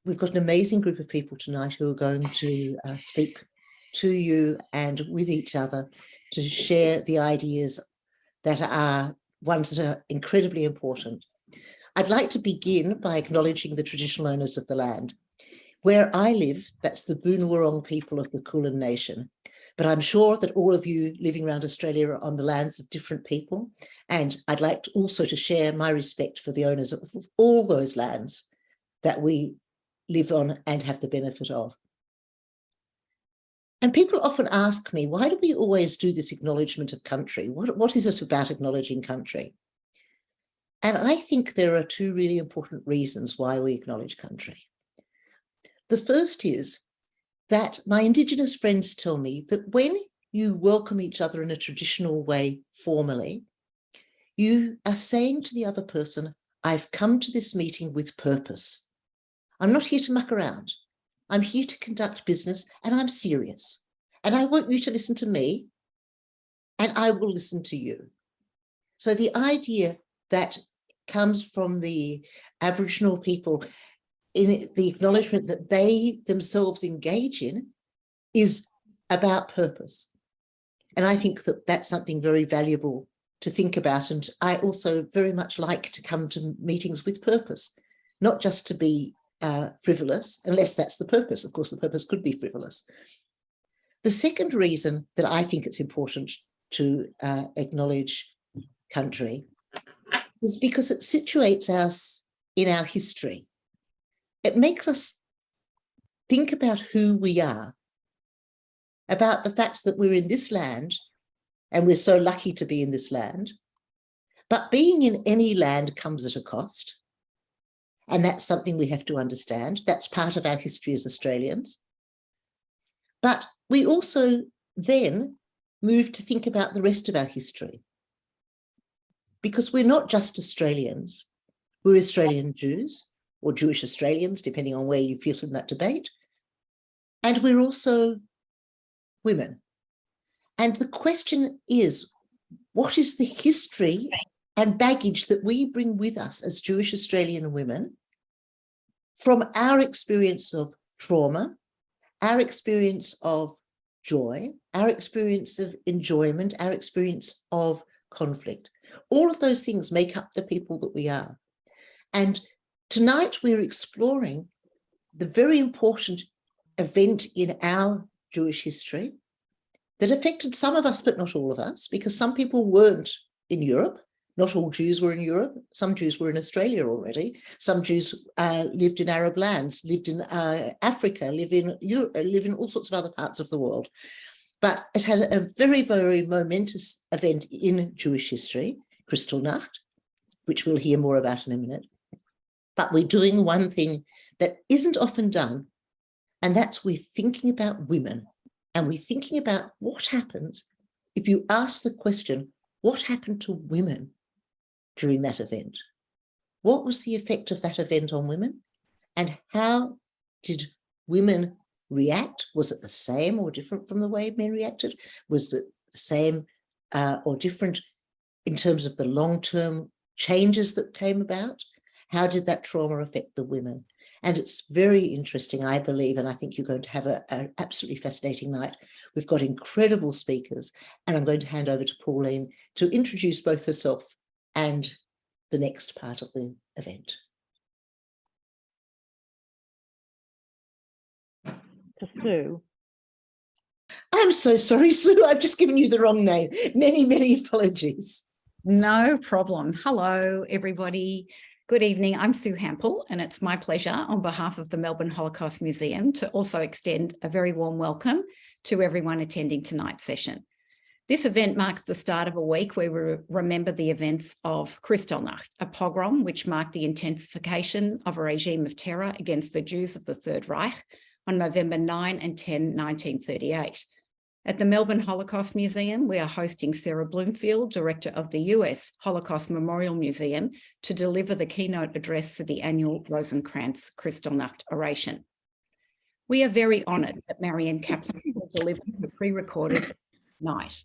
we've got an amazing group of people tonight who are going to speak to you and with each other to share the ideas that are ones that are incredibly important. I'd like to begin by acknowledging the traditional owners of the land. Where I live, that's the Boonwurrung people of the Kulin Nation. But I'm sure that all of you living around Australia are on the lands of different people. And I'd like to also to share my respect for the owners of all those lands that we live on and have the benefit of. And people often ask me, why do we always do this acknowledgement of country? What is it about acknowledging country? And I think there are two really important reasons why we acknowledge country. The first is that my Indigenous friends tell me that when you welcome each other in a traditional way formally, you are saying to the other person, I've come to this meeting with purpose. I'm not here to muck around. I'm here to conduct business and I'm serious. And I want you to listen to me and I will listen to you. So the idea that comes from the Aboriginal people in the acknowledgement that they themselves engage in is about purpose. And I think that that's something very valuable to think about. And I also very much like to come to meetings with purpose, not just to be frivolous, unless that's the purpose. Of course, the purpose could be frivolous. The second reason that I think it's important to acknowledge country is because it situates us in our history. It makes us think about who we are, about the fact that we're in this land and we're so lucky to be in this land. But being in any land comes at a cost. And that's something we have to understand. That's part of our history as Australians. But we also then move to think about the rest of our history. Because we're not just Australians, we're Australian Jews, or Jewish Australians, depending on where you feel in that debate. And we're also women. And the question is, what is the history and baggage that we bring with us as Jewish Australian women from our experience of trauma, our experience of joy, our experience of enjoyment, our experience of conflict? All of those things make up the people that we are. And tonight we're exploring the very important event in our Jewish history that affected some of us, but not all of us, because some people weren't in Europe. Not all Jews were in Europe. Some Jews were in Australia already. Some Jews lived in Arab lands, lived in Africa, live in all sorts of other parts of the world. But it had a very, very momentous event in Jewish history, Kristallnacht, which we'll hear more about in a minute. But we're doing one thing that isn't often done, and that's we're thinking about women. And we're thinking about what happens if you ask the question, what happened to women during that event? What was the effect of that event on women? And how did women react? Was it the same or different from the way men reacted? Was it the same or different in terms of the long-term changes that came about? How did that trauma affect the women? And it's very interesting, I believe, and I think you're going to have an absolutely fascinating night. We've got incredible speakers, and I'm going to hand over to Pauline to introduce both herself and the next part of the event. To Sue. I'm so sorry, Sue. I've just given you the wrong name. Many, many apologies. No problem. Hello, everybody. Good evening. I'm Sue Hampel, and it's my pleasure on behalf of the Melbourne Holocaust Museum to also extend a very warm welcome to everyone attending tonight's session. This event marks the start of a week where we remember the events of Kristallnacht, a pogrom which marked the intensification of a regime of terror against the Jews of the Third Reich on November 9 and 10, 1938. At the Melbourne Holocaust Museum, we are hosting Sarah Bloomfield, Director of the US Holocaust Memorial Museum, to deliver the keynote address for the annual Rosenkranz Kristallnacht oration. We are very honoured that Marion Kaplan will deliver the pre-recorded night.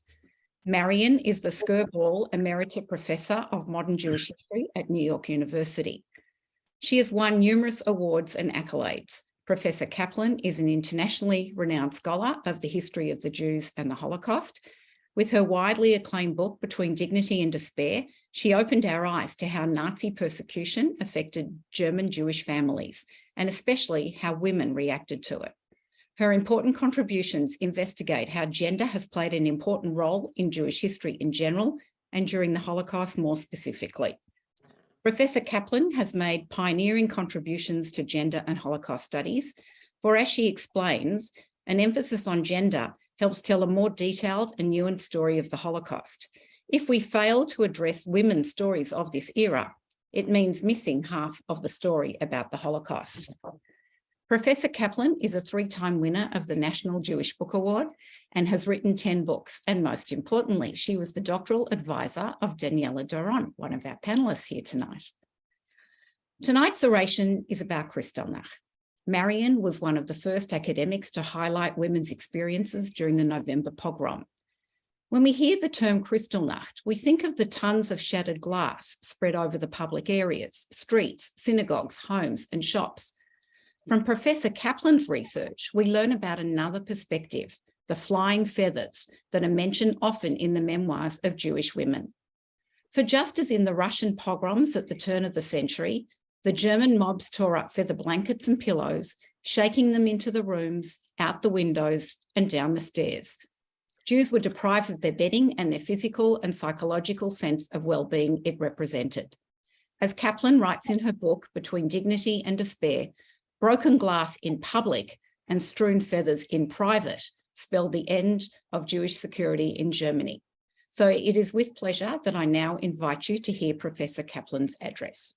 Marion is the Skirball Emerita Professor of Modern Jewish History at New York University. She has won numerous awards and accolades. Professor Kaplan is an internationally renowned scholar of the history of the Jews and the Holocaust. With her widely acclaimed book, Between Dignity and Despair, she opened our eyes to how Nazi persecution affected German Jewish families, and especially how women reacted to it. Her important contributions investigate how gender has played an important role in Jewish history in general and during the Holocaust more specifically. Professor Kaplan has made pioneering contributions to gender and Holocaust studies, for as she explains, an emphasis on gender helps tell a more detailed and nuanced story of the Holocaust. If we fail to address women's stories of this era, it means missing half of the story about the Holocaust. Professor Kaplan is a 3-time winner of the National Jewish Book Award and has written 10 books. And most importantly, she was the doctoral advisor of Daniella Doron, one of our panelists here tonight. Tonight's oration is about Kristallnacht. Marion was one of the first academics to highlight women's experiences during the November pogrom. When we hear the term Kristallnacht, we think of the tons of shattered glass spread over the public areas, streets, synagogues, homes, and shops. From Professor Kaplan's research, we learn about another perspective, the flying feathers that are mentioned often in the memoirs of Jewish women. For just as in the Russian pogroms at the turn of the century, the German mobs tore up feather blankets and pillows, shaking them into the rooms, out the windows, and down the stairs. Jews were deprived of their bedding and their physical and psychological sense of well-being it represented. As Kaplan writes in her book, Between Dignity and Despair, broken glass in public and strewn feathers in private spelled the end of Jewish security in Germany. So it is with pleasure that I now invite you to hear Professor Kaplan's address.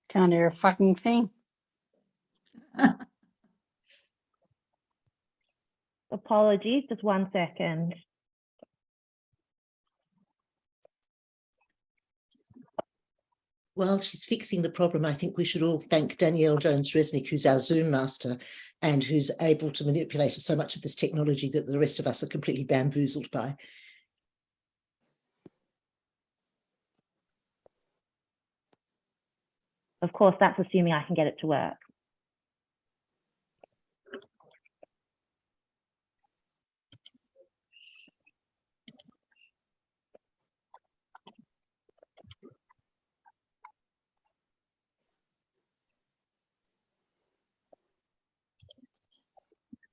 Can't hear a fucking thing. Apologies, just 1 second. While she's fixing the problem, I think we should all thank Danielle Jones-Resnick, who's our Zoom master and who's able to manipulate so much of this technology that the rest of us are completely bamboozled by. Of course, that's assuming I can get it to work.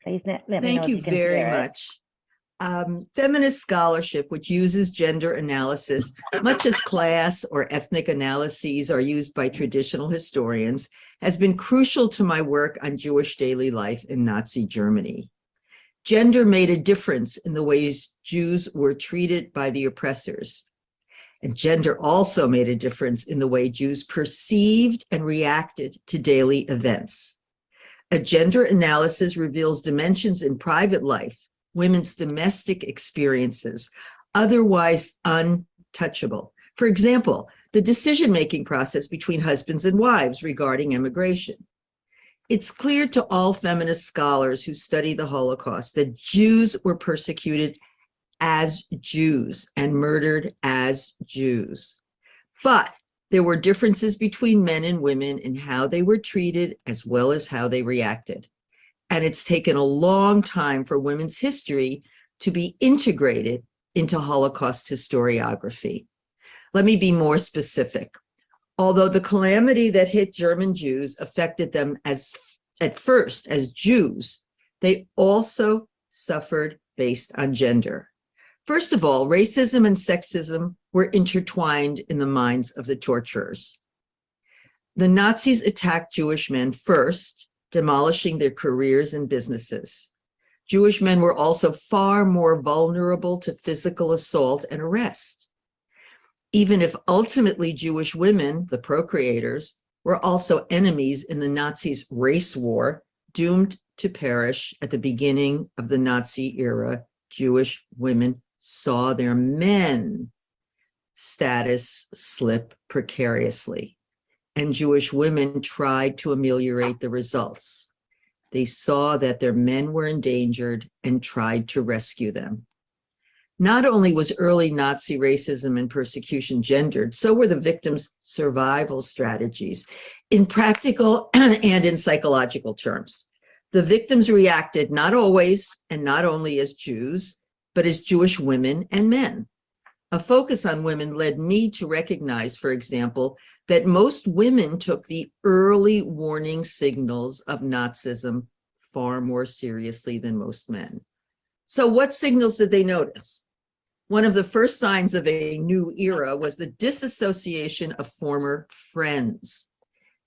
Please let me know. Thank you very much. Feminist scholarship, which uses gender analysis, much as class or ethnic analyses are used by traditional historians, has been crucial to my work on Jewish daily life in Nazi Germany. Gender made a difference in the ways Jews were treated by the oppressors. And gender also made a difference in the way Jews perceived and reacted to daily events. A gender analysis reveals dimensions in private life, women's domestic experiences, otherwise untouchable. For example, the decision-making process between husbands and wives regarding immigration. It's clear to all feminist scholars who study the Holocaust that Jews were persecuted as Jews and murdered as Jews. But there were differences between men and women in how they were treated as well as how they reacted. And it's taken a long time for women's history to be integrated into Holocaust historiography. Let me be more specific. Although the calamity that hit German Jews affected them at first as Jews, they also suffered based on gender. First of all, racism and sexism were intertwined in the minds of the torturers. The Nazis attacked Jewish men first, demolishing their careers and businesses. Jewish men were also far more vulnerable to physical assault and arrest. Even if ultimately Jewish women, the procreators, were also enemies in the Nazis' race war, doomed to perish at the beginning of the Nazi era Jewish women saw their men status slip precariously, and Jewish women tried to ameliorate the results. They saw that their men were endangered and tried to rescue them. Not only was early Nazi racism and persecution gendered, so were the victims' survival strategies in practical and in psychological terms. The victims reacted not always and not only as Jews, but as Jewish women and men. A focus on women led me to recognize, for example, that most women took the early warning signals of Nazism far more seriously than most men. So what signals did they notice? One of the first signs of a new era was the disassociation of former friends.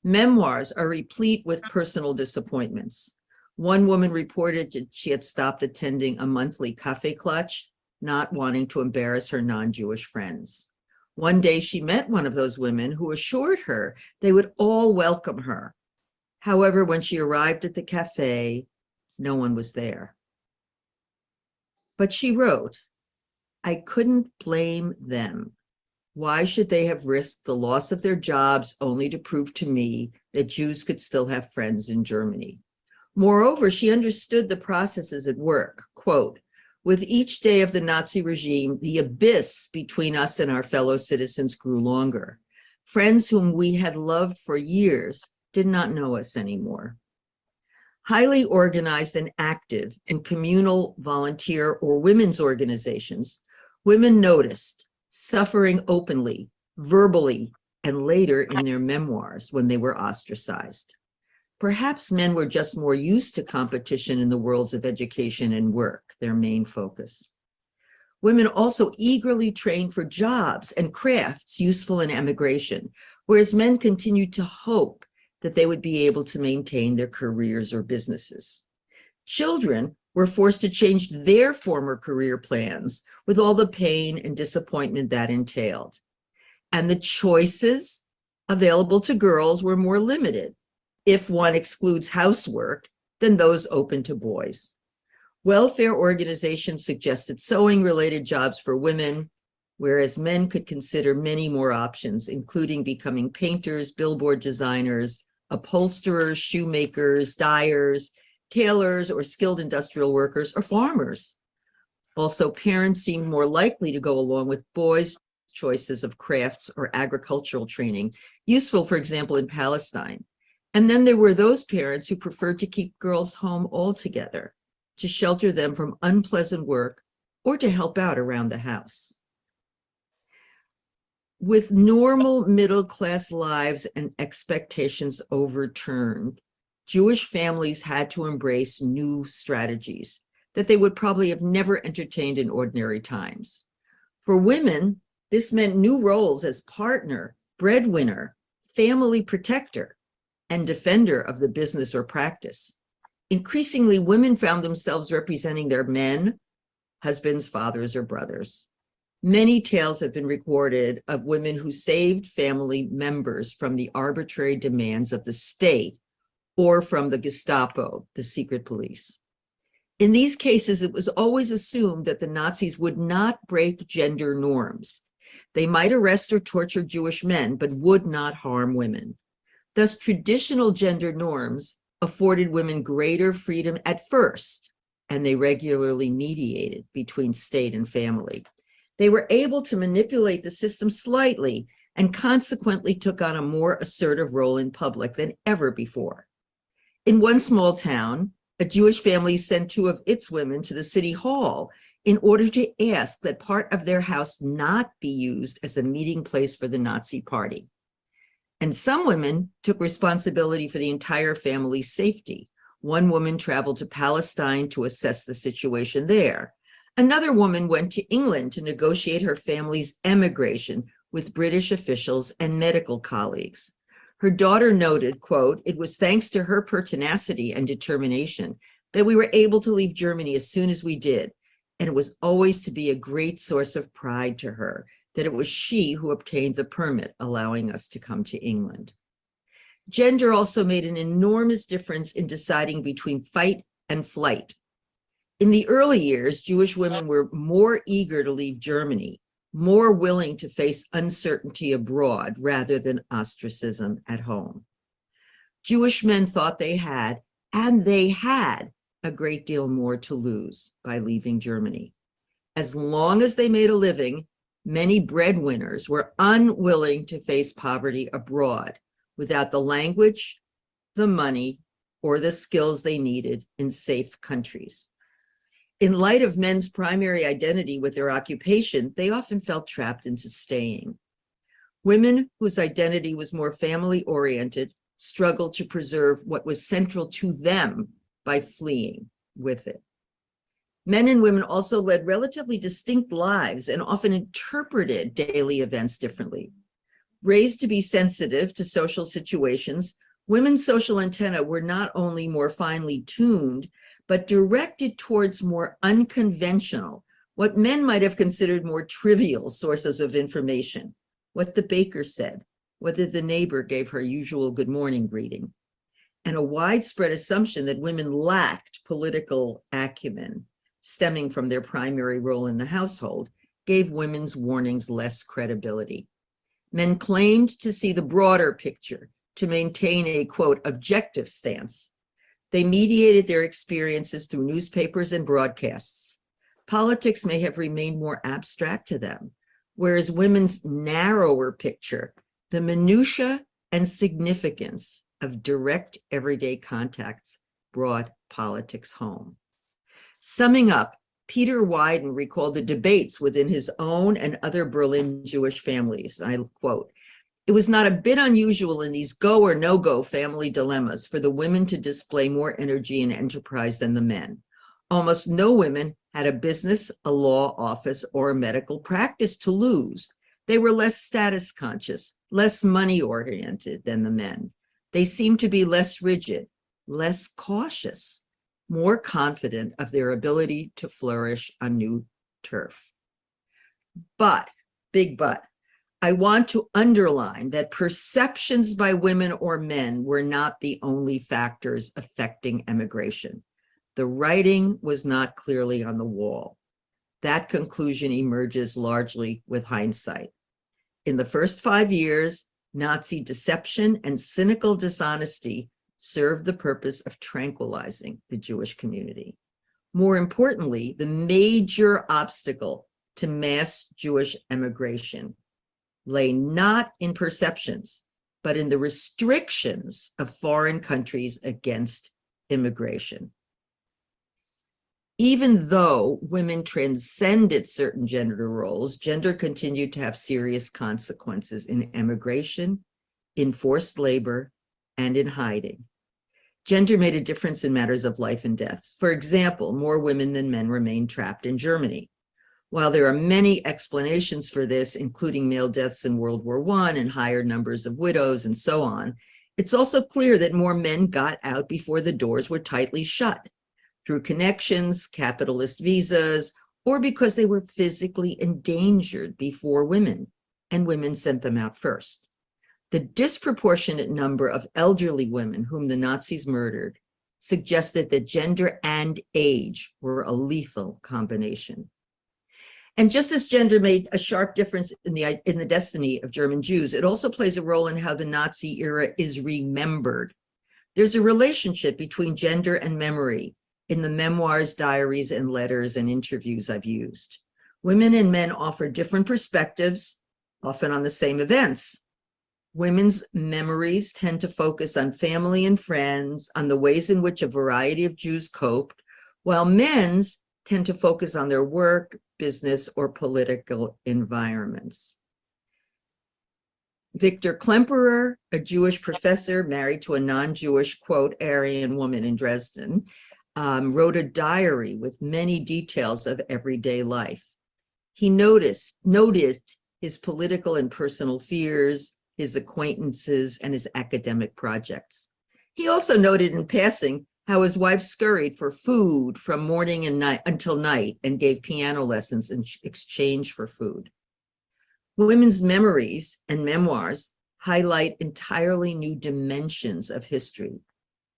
Memoirs are replete with personal disappointments. One woman reported that she had stopped attending a monthly cafe clutch, not wanting to embarrass her non-Jewish friends. One day she met one of those women who assured her they would all welcome her. However, when she arrived at the cafe, no one was there. But she wrote, "I couldn't blame them. Why should they have risked the loss of their jobs only to prove to me that Jews could still have friends in Germany?" Moreover, she understood the processes at work. Quote, "With each day of the Nazi regime, the abyss between us and our fellow citizens grew longer. Friends whom we had loved for years did not know us anymore." Highly organized and active in communal, volunteer, or women's organizations, women noticed suffering openly, verbally, and later in their memoirs when they were ostracized. Perhaps men were just more used to competition in the worlds of education and work, their main focus. Women also eagerly trained for jobs and crafts useful in emigration, whereas men continued to hope that they would be able to maintain their careers or businesses. Children were forced to change their former career plans with all the pain and disappointment that entailed. And the choices available to girls were more limited, if one excludes housework, than those open to boys. Welfare organizations suggested sewing-related jobs for women, whereas men could consider many more options, including becoming painters, billboard designers, upholsterers, shoemakers, dyers, tailors, or skilled industrial workers, or farmers. Also, parents seemed more likely to go along with boys' choices of crafts or agricultural training, useful, for example, in Palestine. And then there were those parents who preferred to keep girls home altogether, to shelter them from unpleasant work or to help out around the house. With normal middle-class lives and expectations overturned, Jewish families had to embrace new strategies that they would probably have never entertained in ordinary times. For women, this meant new roles as partner, breadwinner, family protector, and defender of the business or practice. Increasingly, women found themselves representing their men, husbands, fathers, or brothers. Many tales have been recorded of women who saved family members from the arbitrary demands of the state or from the Gestapo, the secret police. In these cases, it was always assumed that the Nazis would not break gender norms. They might arrest or torture Jewish men, but would not harm women. Thus, traditional gender norms afforded women greater freedom at first, and they regularly mediated between state and family. They were able to manipulate the system slightly and consequently took on a more assertive role in public than ever before. In one small town, a Jewish family sent two of its women to the city hall in order to ask that part of their house not be used as a meeting place for the Nazi party. And some women took responsibility for the entire family's safety. One woman traveled to Palestine to assess the situation there. Another woman went to England to negotiate her family's emigration with British officials and medical colleagues. Her daughter noted, quote, "It was thanks to her pertinacity and determination that we were able to leave Germany as soon as we did. And it was always to be a great source of pride to her that it was she who obtained the permit allowing us to come to England." Gender also made an enormous difference in deciding between fight and flight. In the early years, Jewish women were more eager to leave Germany, more willing to face uncertainty abroad rather than ostracism at home. Jewish men thought they had, and they had, a great deal more to lose by leaving Germany. As long as they made a living, many breadwinners were unwilling to face poverty abroad without the language, the money, or the skills they needed in safe countries. In light of men's primary identity with their occupation, they often felt trapped into staying. Women whose identity was more family-oriented struggled to preserve what was central to them by fleeing with it. Men and women also led relatively distinct lives and often interpreted daily events differently. Raised to be sensitive to social situations, women's social antennae were not only more finely tuned, but directed towards more unconventional, what men might have considered more trivial sources of information, what the baker said, whether the neighbor gave her usual good morning greeting, and a widespread assumption that women lacked political acumen stemming from their primary role in the household gave women's warnings less credibility. Men claimed to see the broader picture, to maintain a, quote, objective stance. They mediated their experiences through newspapers and broadcasts. Politics may have remained more abstract to them, whereas women's narrower picture, the minutiae and significance of direct everyday contacts, brought politics home. Summing up, Peter Wyden recalled the debates within his own and other Berlin Jewish families. I quote, "It was not a bit unusual in these go or no-go family dilemmas for the women to display more energy and enterprise than the men. Almost no women had a business, a law office, or a medical practice to lose. They were less status conscious, less money-oriented than the men. They seemed to be less rigid, less cautious, more confident of their ability to flourish on new turf. But, big but, I want to underline that perceptions by women or men were not the only factors affecting emigration. The writing was not clearly on the wall. That conclusion emerges largely with hindsight. In the first 5 years, Nazi deception and cynical dishonesty served the purpose of tranquilizing the Jewish community. More importantly, the major obstacle to mass Jewish emigration lay not in perceptions, but in the restrictions of foreign countries against immigration. Even though women transcended certain gender roles, gender continued to have serious consequences in emigration, in forced labor, and in hiding. Gender made a difference in matters of life and death. For example, more women than men remained trapped in Germany. While there are many explanations for this, including male deaths in World War I and higher numbers of widows and so on, it's also clear that more men got out before the doors were tightly shut, through connections, capitalist visas, or because they were physically endangered before women, and women sent them out first. The disproportionate number of elderly women whom the Nazis murdered suggested that gender and age were a lethal combination. And just as gender made a sharp difference in the destiny of German Jews, it also plays a role in how the Nazi era is remembered. There's a relationship between gender and memory in the memoirs, diaries, and letters and interviews I've used. Women and men offer different perspectives, often on the same events. Women's memories tend to focus on family and friends, on the ways in which a variety of Jews coped, while men's tend to focus on their work, business, or political environments. Victor Klemperer, a Jewish professor married to a non-Jewish, quote, Aryan woman in Dresden, wrote a diary with many details of everyday life. He noticed his political and personal fears, his acquaintances, and his academic projects. He also noted in passing how his wife scurried for food from morning and night until night and gave piano lessons in exchange for food. Women's memories and memoirs highlight entirely new dimensions of history.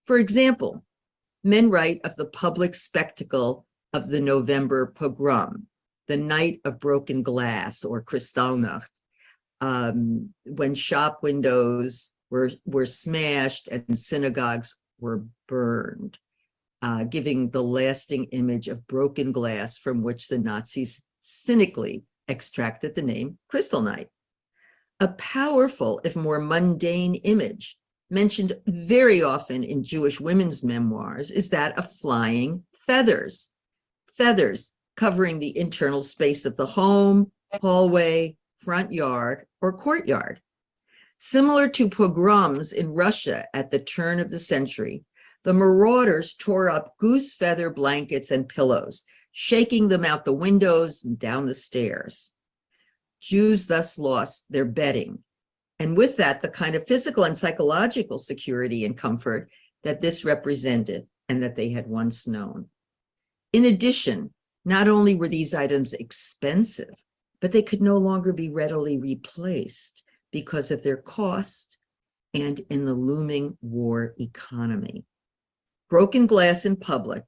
For example, men write of the public spectacle of the November pogrom, the night of broken glass, or Kristallnacht, when shop windows were smashed and synagogues were burned, giving the lasting image of broken glass from which the Nazis cynically extracted the name Kristallnacht. A powerful, if more mundane image mentioned very often in Jewish women's memoirs is that of flying feathers. Feathers covering the internal space of the home, hallway, front yard, or courtyard. Similar to pogroms in Russia at the turn of the century, the marauders tore up goose feather blankets and pillows, shaking them out the windows and down the stairs. Jews thus lost their bedding, and with that, the kind of physical and psychological security and comfort that this represented and that they had once known. In addition, not only were these items expensive, but they could no longer be readily replaced because of their cost and in the looming war economy. Broken glass in public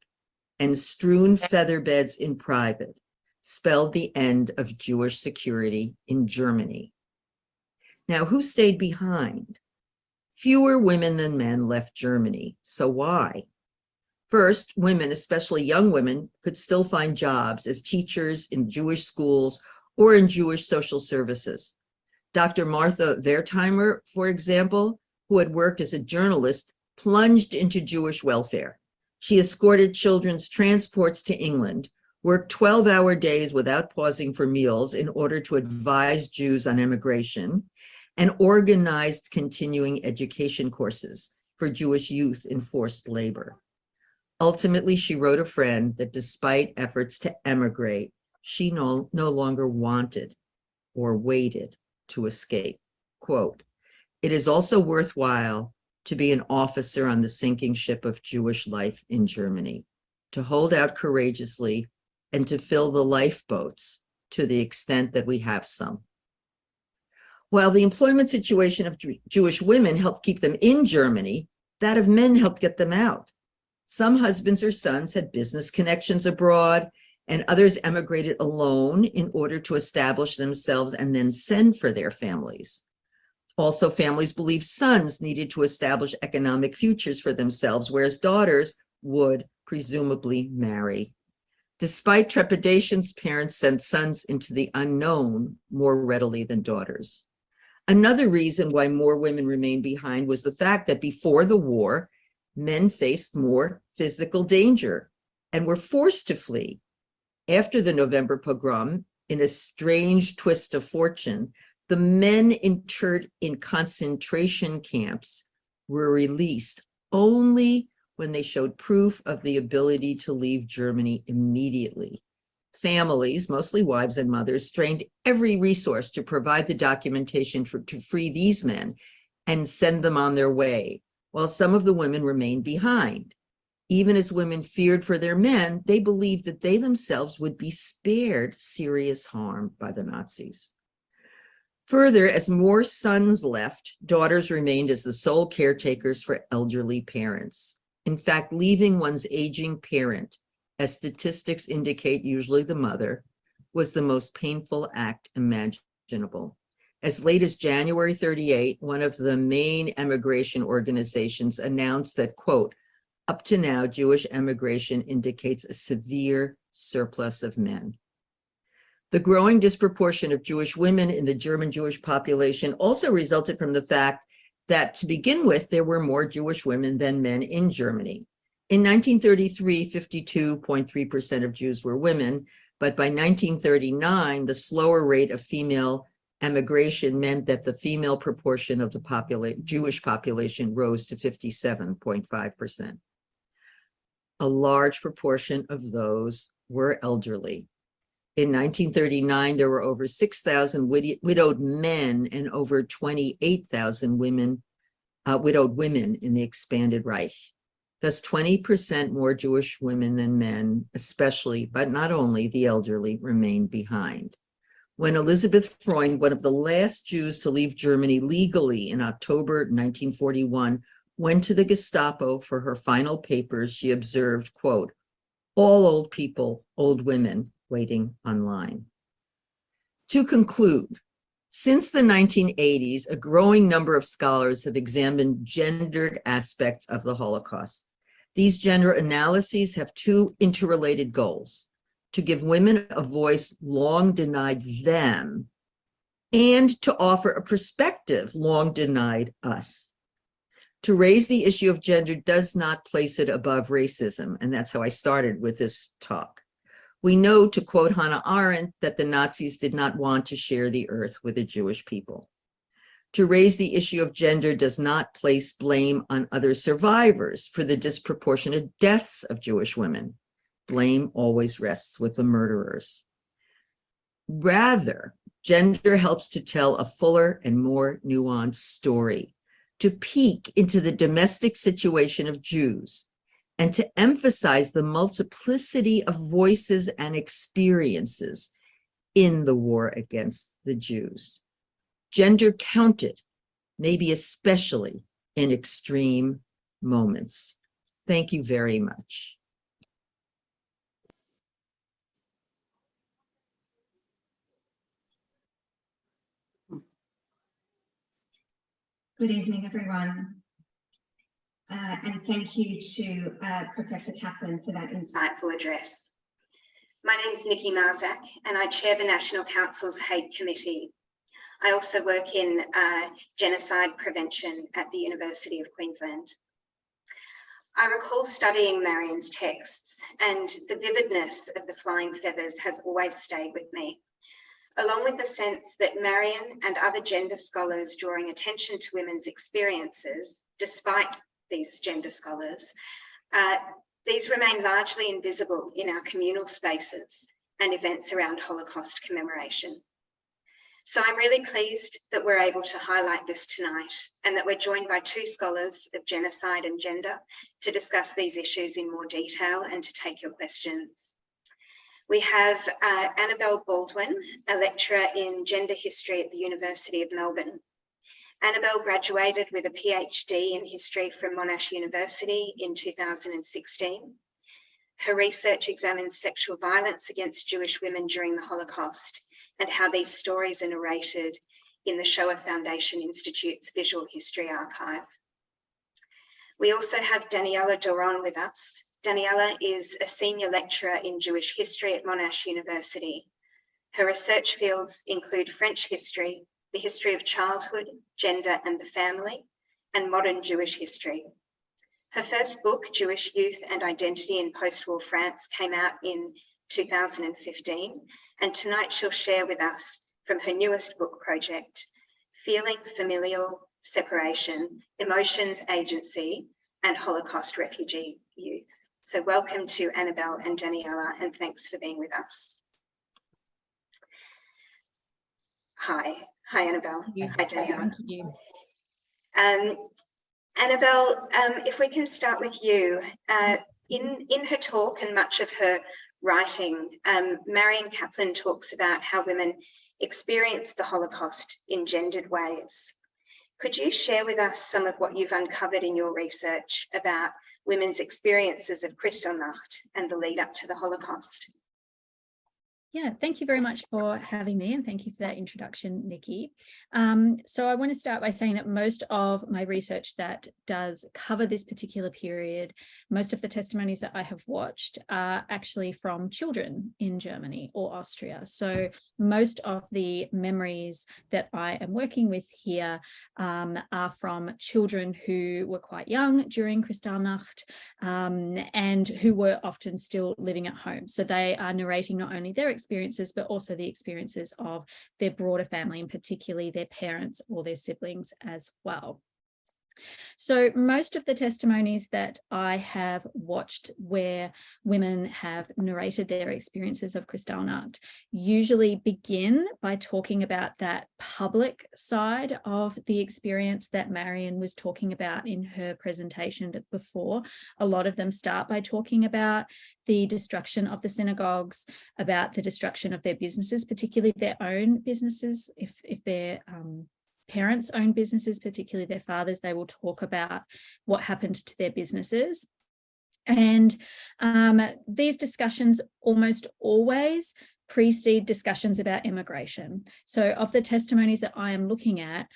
and strewn feather beds in private spelled the end of Jewish security in Germany. Now, who stayed behind? Fewer women than men left Germany. So why? First, women, especially young women, could still find jobs as teachers in Jewish schools or in Jewish social services. Dr. Martha Wertheimer, for example, who had worked as a journalist, plunged into Jewish welfare. She escorted children's transports to England, worked 12-hour days without pausing for meals in order to advise Jews on emigration, and organized continuing education courses for Jewish youth in forced labor. Ultimately, she wrote a friend that despite efforts to emigrate, she no longer wanted or waited to escape. Quote, "It is also worthwhile to be an officer on the sinking ship of Jewish life in Germany, to hold out courageously and to fill the lifeboats to the extent that we have some." While the employment situation of Jewish women helped keep them in Germany, that of men helped get them out. Some husbands or sons had business connections abroad, and others emigrated alone in order to establish themselves and then send for their families. Also, families believed sons needed to establish economic futures for themselves, whereas daughters would presumably marry. Despite trepidations, parents sent sons into the unknown more readily than daughters. Another reason why more women remained behind was the fact that before the war, men faced more physical danger and were forced to flee. After the November pogrom, in a strange twist of fortune, the men interred in concentration camps were released only when they showed proof of the ability to leave Germany immediately. Families, mostly wives and mothers, strained every resource to provide the documentation to free these men and send them on their way, while some of the women remained behind. Even as women feared for their men, they believed that they themselves would be spared serious harm by the Nazis. Further, as more sons left, daughters remained as the sole caretakers for elderly parents. In fact, leaving one's aging parent, as statistics indicate usually the mother, was the most painful act imaginable. As late as January 38, one of the main emigration organizations announced that, quote, "Up to now, Jewish emigration indicates a severe surplus of men." The growing disproportion of Jewish women in the German Jewish population also resulted from the fact that, to begin with, there were more Jewish women than men in Germany. In 1933, 52.3% of Jews were women, but by 1939, the slower rate of female emigration meant that the female proportion of the Jewish population rose to 57.5%. A large proportion of those were elderly. In 1939, there were over 6,000 widowed men and over 28,000 widowed women in the expanded Reich. Thus, 20% more Jewish women than men, especially, but not only, the elderly, remained behind. When Elizabeth Freund, one of the last Jews to leave Germany legally in October 1941, went to the Gestapo for her final papers, she observed, quote, all old people, old women waiting online. To conclude, since the 1980s, a growing number of scholars have examined gendered aspects of the Holocaust. These gender analyses have two interrelated goals: to give women a voice long denied them, and to offer a perspective long denied us. To raise the issue of gender does not place it above racism, and that's how I started with this talk. We know, to quote Hannah Arendt, that the Nazis did not want to share the earth with the Jewish people. To raise the issue of gender does not place blame on other survivors for the disproportionate deaths of Jewish women. Blame always rests with the murderers. Rather, gender helps to tell a fuller and more nuanced story, to peek into the domestic situation of Jews, and to emphasize the multiplicity of voices and experiences in the war against the Jews. Gender counted, maybe especially in extreme moments. Thank you very much. Good evening, everyone. And thank you to Professor Kaplan for that insightful address. My name is Nikki Marczak, and I chair the National Council's Hate Committee. I also work in genocide prevention at the University of Queensland. I recall studying Marion's texts, and the vividness of the flying feathers has always stayed with me, along with the sense that Marion and other gender scholars drawing attention to women's experiences, despite these gender scholars, these remain largely invisible in our communal spaces and events around Holocaust commemoration. So I'm really pleased that we're able to highlight this tonight, and that we're joined by two scholars of genocide and gender to discuss these issues in more detail and to take your questions. We have Annabelle Baldwin, a lecturer in gender history at the University of Melbourne. Annabelle graduated with a PhD in history from Monash University in 2016. Her research examines sexual violence against Jewish women during the Holocaust and how these stories are narrated in the Shoah Foundation Institute's Visual History Archive. We also have Daniella Doron with us. Daniella is a senior lecturer in Jewish history at Monash University. Her research fields include French history, the history of childhood, gender and the family, and modern Jewish history. Her first book, Jewish Youth and Identity in Post-War France, came out in 2015, and tonight she'll share with us from her newest book project, Feeling Familial Separation, Emotions, Agency, and Holocaust Refugee Youth. So welcome to Annabelle and Daniella, and thanks for being with us. Hi Annabelle. Hi Daniella. Thank you. Annabelle, if we can start with you. In her talk and much of her writing, Marion Kaplan talks about how women experience the Holocaust in gendered ways. Could you share with us some of what you've uncovered in your research about women's experiences of Kristallnacht and the lead up to the Holocaust? Yeah, thank you very much for having me, and thank you for that introduction, Nikki. So I want to start by saying that most of my research that does cover this particular period, most of the testimonies that I have watched are actually from children in Germany or Austria. So most of the memories that I am working with here are from children who were quite young during Kristallnacht and who were often still living at home. So they are narrating not only their experiences, but also the experiences of their broader family, and particularly their parents or their siblings as well. So most of the testimonies that I have watched where women have narrated their experiences of Kristallnacht usually begin by talking about that public side of the experience that Marion was talking about in her presentation before. A lot of them start by talking about the destruction of the synagogues, about the destruction of their businesses, particularly their own businesses. If they're parents own businesses, particularly their fathers, they will talk about what happened to their businesses. And these discussions almost always precede discussions about immigration. So of the testimonies that I am looking at,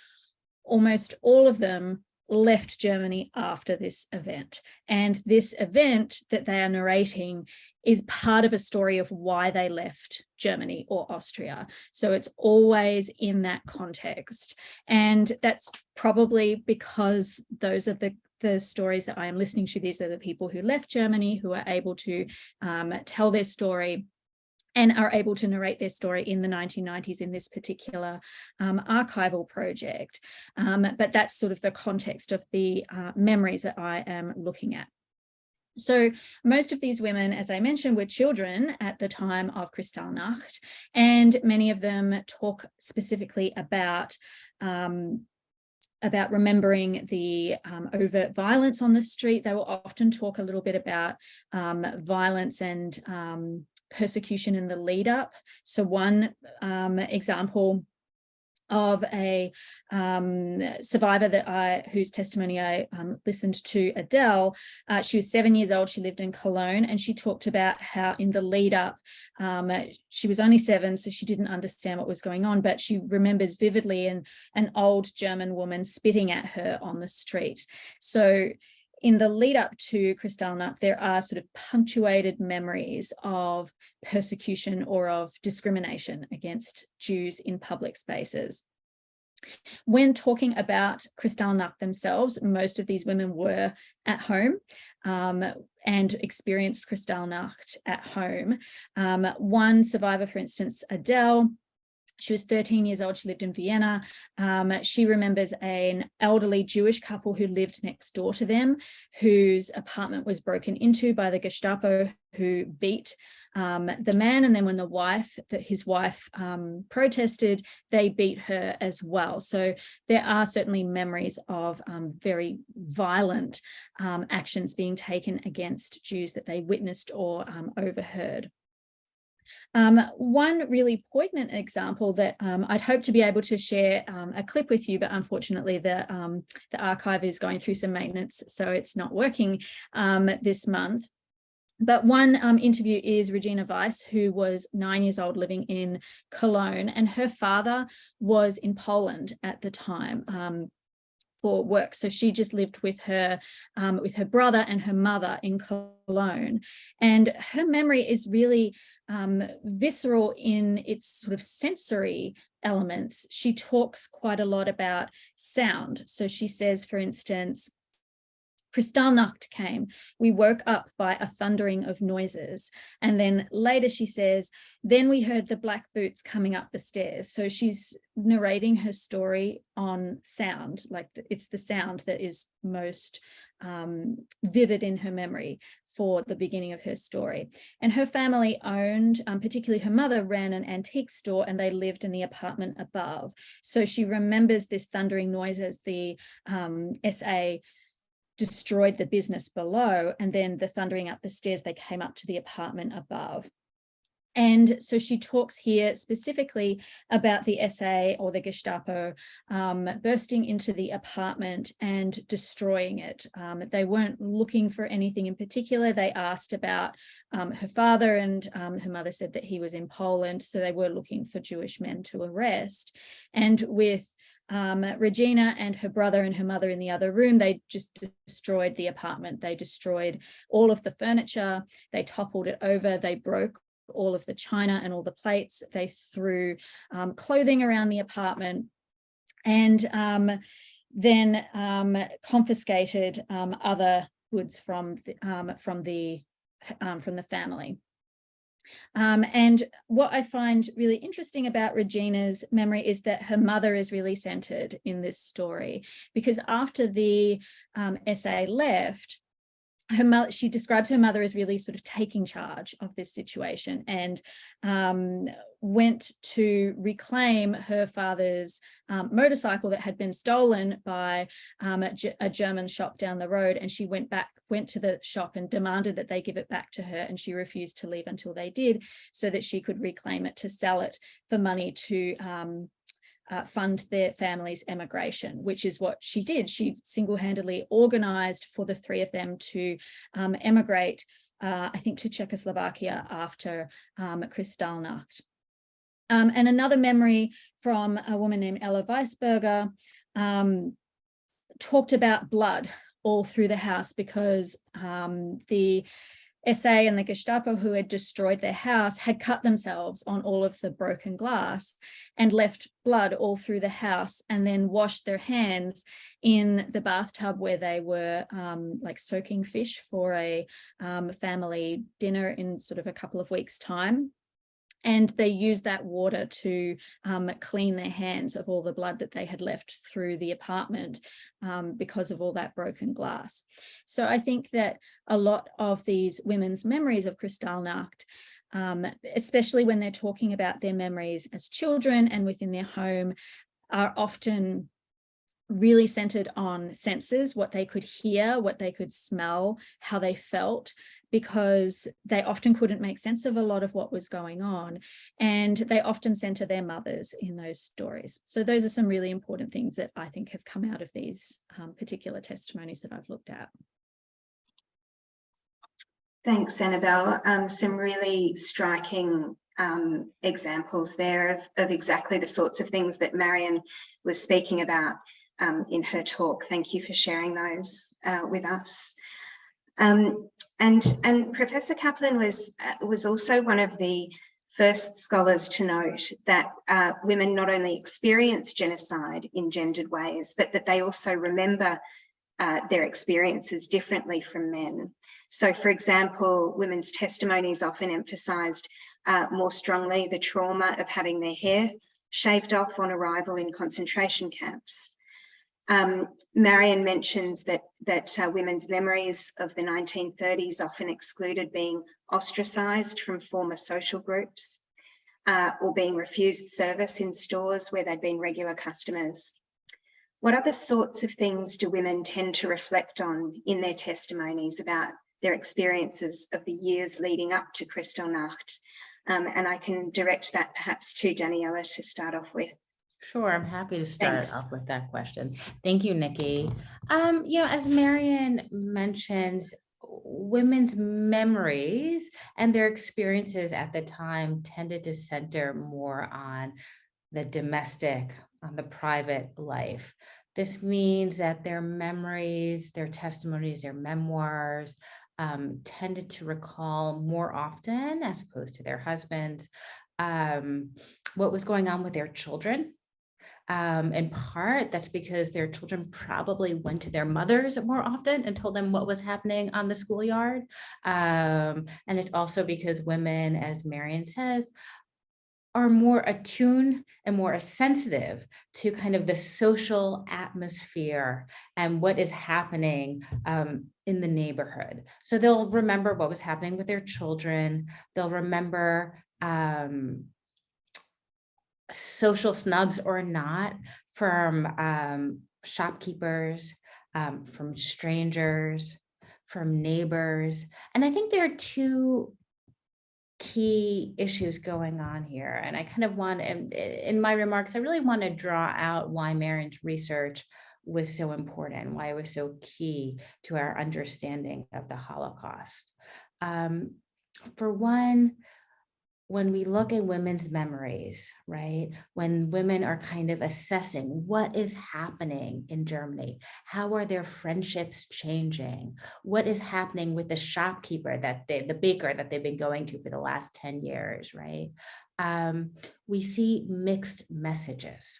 almost all of them left Germany after this event. And this event that they are narrating is part of a story of why they left Germany or Austria. So it's always in that context. And that's probably because those are the stories that I am listening to. These are the people who left Germany, who are able to tell their story and are able to narrate their story in the 1990s in this particular archival project. But that's sort of the context of the memories that I am looking at. So most of these women, as I mentioned, were children at the time of Kristallnacht, and many of them talk specifically about remembering the overt violence on the street. They will often talk a little bit about violence and persecution in the lead up. So one example of a survivor whose testimony I listened to, Adele, she was 7 years old, she lived in Cologne, and she talked about how in the lead up, she was only 7, so she didn't understand what was going on, but she remembers vividly an old German woman spitting at her on the street. So in the lead up to Kristallnacht, there are sort of punctuated memories of persecution or of discrimination against Jews in public spaces. When talking about Kristallnacht themselves, most of these women were at home and experienced Kristallnacht at home. One survivor, for instance, Adele, she was 13 years old. She lived in Vienna. She remembers an elderly Jewish couple who lived next door to them, whose apartment was broken into by the Gestapo, who beat the man. And then when his wife protested, they beat her as well. So there are certainly memories of very violent actions being taken against Jews that they witnessed or overheard. One really poignant example that I'd hope to be able to share a clip with you, but unfortunately the archive is going through some maintenance, so it's not working this month. But one interview is Regina Weiss, who was 9 years old living in Cologne, and her father was in Poland at the time for work. So she just lived with her brother and her mother in Cologne. And her memory is really visceral in its sort of sensory elements. She talks quite a lot about sound. So she says, for instance, Kristallnacht came. We woke up by a thundering of noises. And then later she says, then we heard the black boots coming up the stairs. So she's narrating her story on sound, like it's the sound that is most vivid in her memory for the beginning of her story. And her family owned, particularly her mother, ran an antique store, and they lived in the apartment above. So she remembers this thundering noise as the SA destroyed the business below, and then the thundering up the stairs, they came up to the apartment above. And so she talks here specifically about the SA or the Gestapo bursting into the apartment and destroying it. They weren't looking for anything in particular. They asked about her father, and her mother said that he was in Poland, so they were looking for Jewish men to arrest. And with Regina and her brother and her mother in the other room, they just destroyed the apartment. They destroyed all of the furniture, they toppled it over, they broke all of the china and all the plates, they threw clothing around the apartment, and then confiscated other goods from the family. And what I find really interesting about Regina's memory is that her mother is really centered in this story, because after the SA left, she describes her mother as really sort of taking charge of this situation, and went to reclaim her father's motorcycle that had been stolen by a German shop down the road. And she went to the shop and demanded that they give it back to her, and she refused to leave until they did, so that she could reclaim it to sell it for money to fund their family's emigration, which is what she did. She single-handedly organized for the three of them to emigrate, I think, to Czechoslovakia after Kristallnacht. And another memory from a woman named Ella Weisberger talked about blood all through the house, because the SA and the Gestapo, who had destroyed their house, had cut themselves on all of the broken glass and left blood all through the house, and then washed their hands in the bathtub where they were like soaking fish for a family dinner in sort of a couple of weeks' time. And they used that water to clean their hands of all the blood that they had left through the apartment because of all that broken glass. So I think that a lot of these women's memories of Kristallnacht, especially when they're talking about their memories as children and within their home, are often really centered on senses, what they could hear, what they could smell, how they felt, because they often couldn't make sense of a lot of what was going on. And they often center their mothers in those stories. So those are some really important things that I think have come out of these particular testimonies that I've looked at. Thanks, Annabelle. Some really striking examples there of exactly the sorts of things that Marion was speaking about in her talk. Thank you for sharing those with us. And Professor Kaplan was also one of the first scholars to note that women not only experience genocide in gendered ways, but that they also remember their experiences differently from men. So, for example, women's testimonies often emphasised more strongly the trauma of having their hair shaved off on arrival in concentration camps. Marion mentions that women's memories of the 1930s often excluded being ostracised from former social groups or being refused service in stores where they'd been regular customers. What other sorts of things do women tend to reflect on in their testimonies about their experiences of the years leading up to Kristallnacht? And I can direct that perhaps to Daniella to start off with. Sure, I'm happy to start Thanks. off with that question. Thank you, Nikki. You know, as Marion mentions, women's memories and their experiences at the time tended to center more on the domestic, on the private life. This means that their memories, their testimonies, their memoirs tended to recall more often, as opposed to their husbands, what was going on with their children. In part, that's because their children probably went to their mothers more often and told them what was happening on the schoolyard. And it's also because women, as Marion says, are more attuned and more sensitive to kind of the social atmosphere and what is happening in the neighborhood. So they'll remember what was happening with their children. They'll remember social snubs or not from shopkeepers, from strangers, from neighbors. And I think there are two key issues going on here. And I kind of want, in my remarks, I really want to draw out why Marion's research was so important, why it was so key to our understanding of the Holocaust. For one, when we look at women's memories, right, when women are kind of assessing what is happening in Germany, how are their friendships changing, what is happening with the shopkeeper, the baker that they've been going to for the last 10 years, right, we see mixed messages.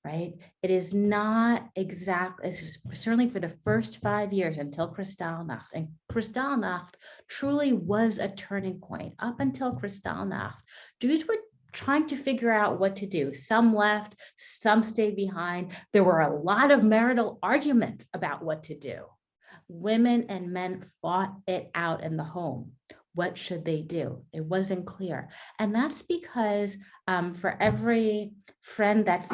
Right? It is not exactly, certainly for the first 5 years until Kristallnacht, and Kristallnacht truly was a turning point. Up until Kristallnacht, Jews were trying to figure out what to do. Some left, some stayed behind. There were a lot of marital arguments about what to do. Women and men fought it out in the home. What should they do? It wasn't clear. And that's because for every friend that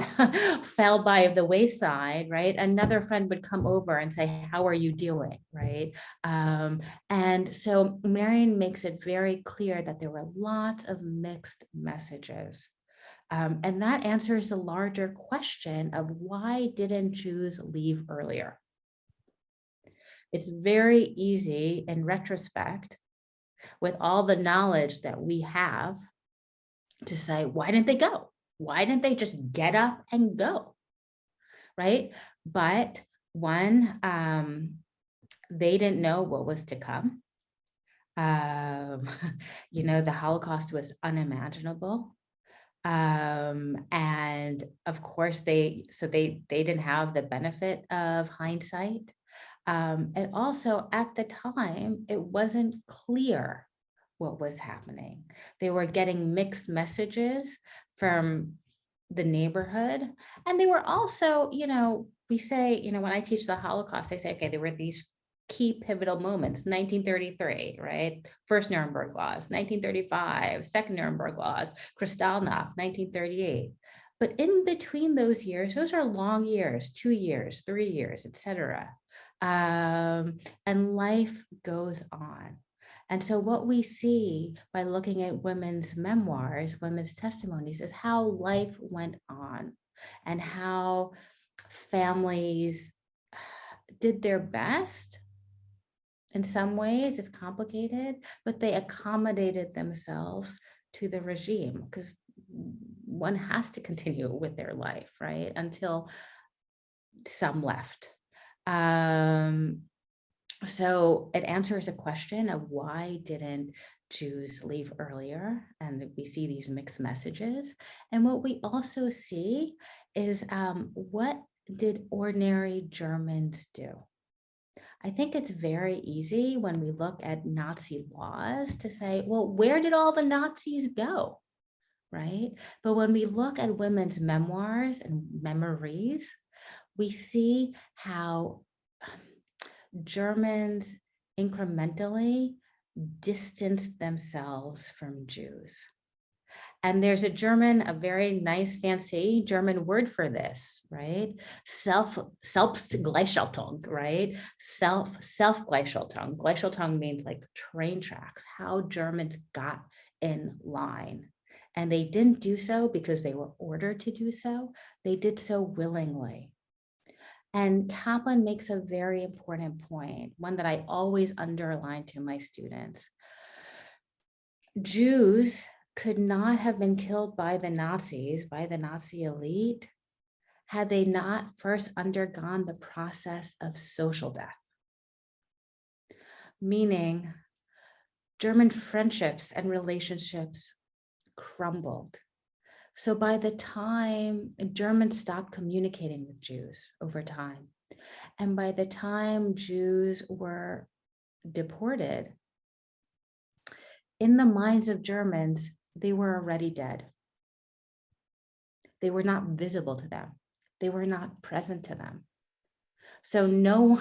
fell by the wayside, right, another friend would come over and say, how are you doing, right? And so Marion makes it very clear that there were lots of mixed messages. And that answers the larger question of why didn't Jews leave earlier? It's very easy in retrospect, with all the knowledge that we have, to say, why didn't they go? Why didn't they just get up and go? Right? But one, they didn't know what was to come. You know, the Holocaust was unimaginable. And of course, they didn't have the benefit of hindsight. And also at the time, it wasn't clear what was happening. They were getting mixed messages from the neighborhood. And they were also, you know, we say, you know, when I teach the Holocaust, I say, okay, there were these key pivotal moments: 1933, right? First Nuremberg Laws, 1935, Second Nuremberg Laws, Kristallnacht, 1938. But in between those years, those are long years, 2 years, 3 years, etc. And life goes on. And so what we see by looking at women's memoirs, women's testimonies, is how life went on and how families did their best. In some ways, it's complicated, but they accommodated themselves to the regime, because one has to continue with their life, right? Until some left. So it answers a question of why didn't Jews leave earlier? And we see these mixed messages. And what we also see is what did ordinary Germans do? I think it's very easy when we look at Nazi laws to say, well, where did all the Nazis go, right? But when we look at women's memoirs and memories, we see how Germans incrementally distanced themselves from Jews. And there's a very nice, fancy German word for this, right? Selbstgleichschaltung, right? Self-Gleichschaltung. Gleichschaltung means like train tracks, how Germans got in line. And they didn't do so because they were ordered to do so. They did so willingly. And Kaplan makes a very important point, one that I always underline to my students. Jews could not have been killed by the Nazis, by the Nazi elite, had they not first undergone the process of social death. Meaning, German friendships and relationships crumbled. So by the time Germans stopped communicating with Jews over time, and by the time Jews were deported, in the minds of Germans, they were already dead. They were not visible to them. They were not present to them. So no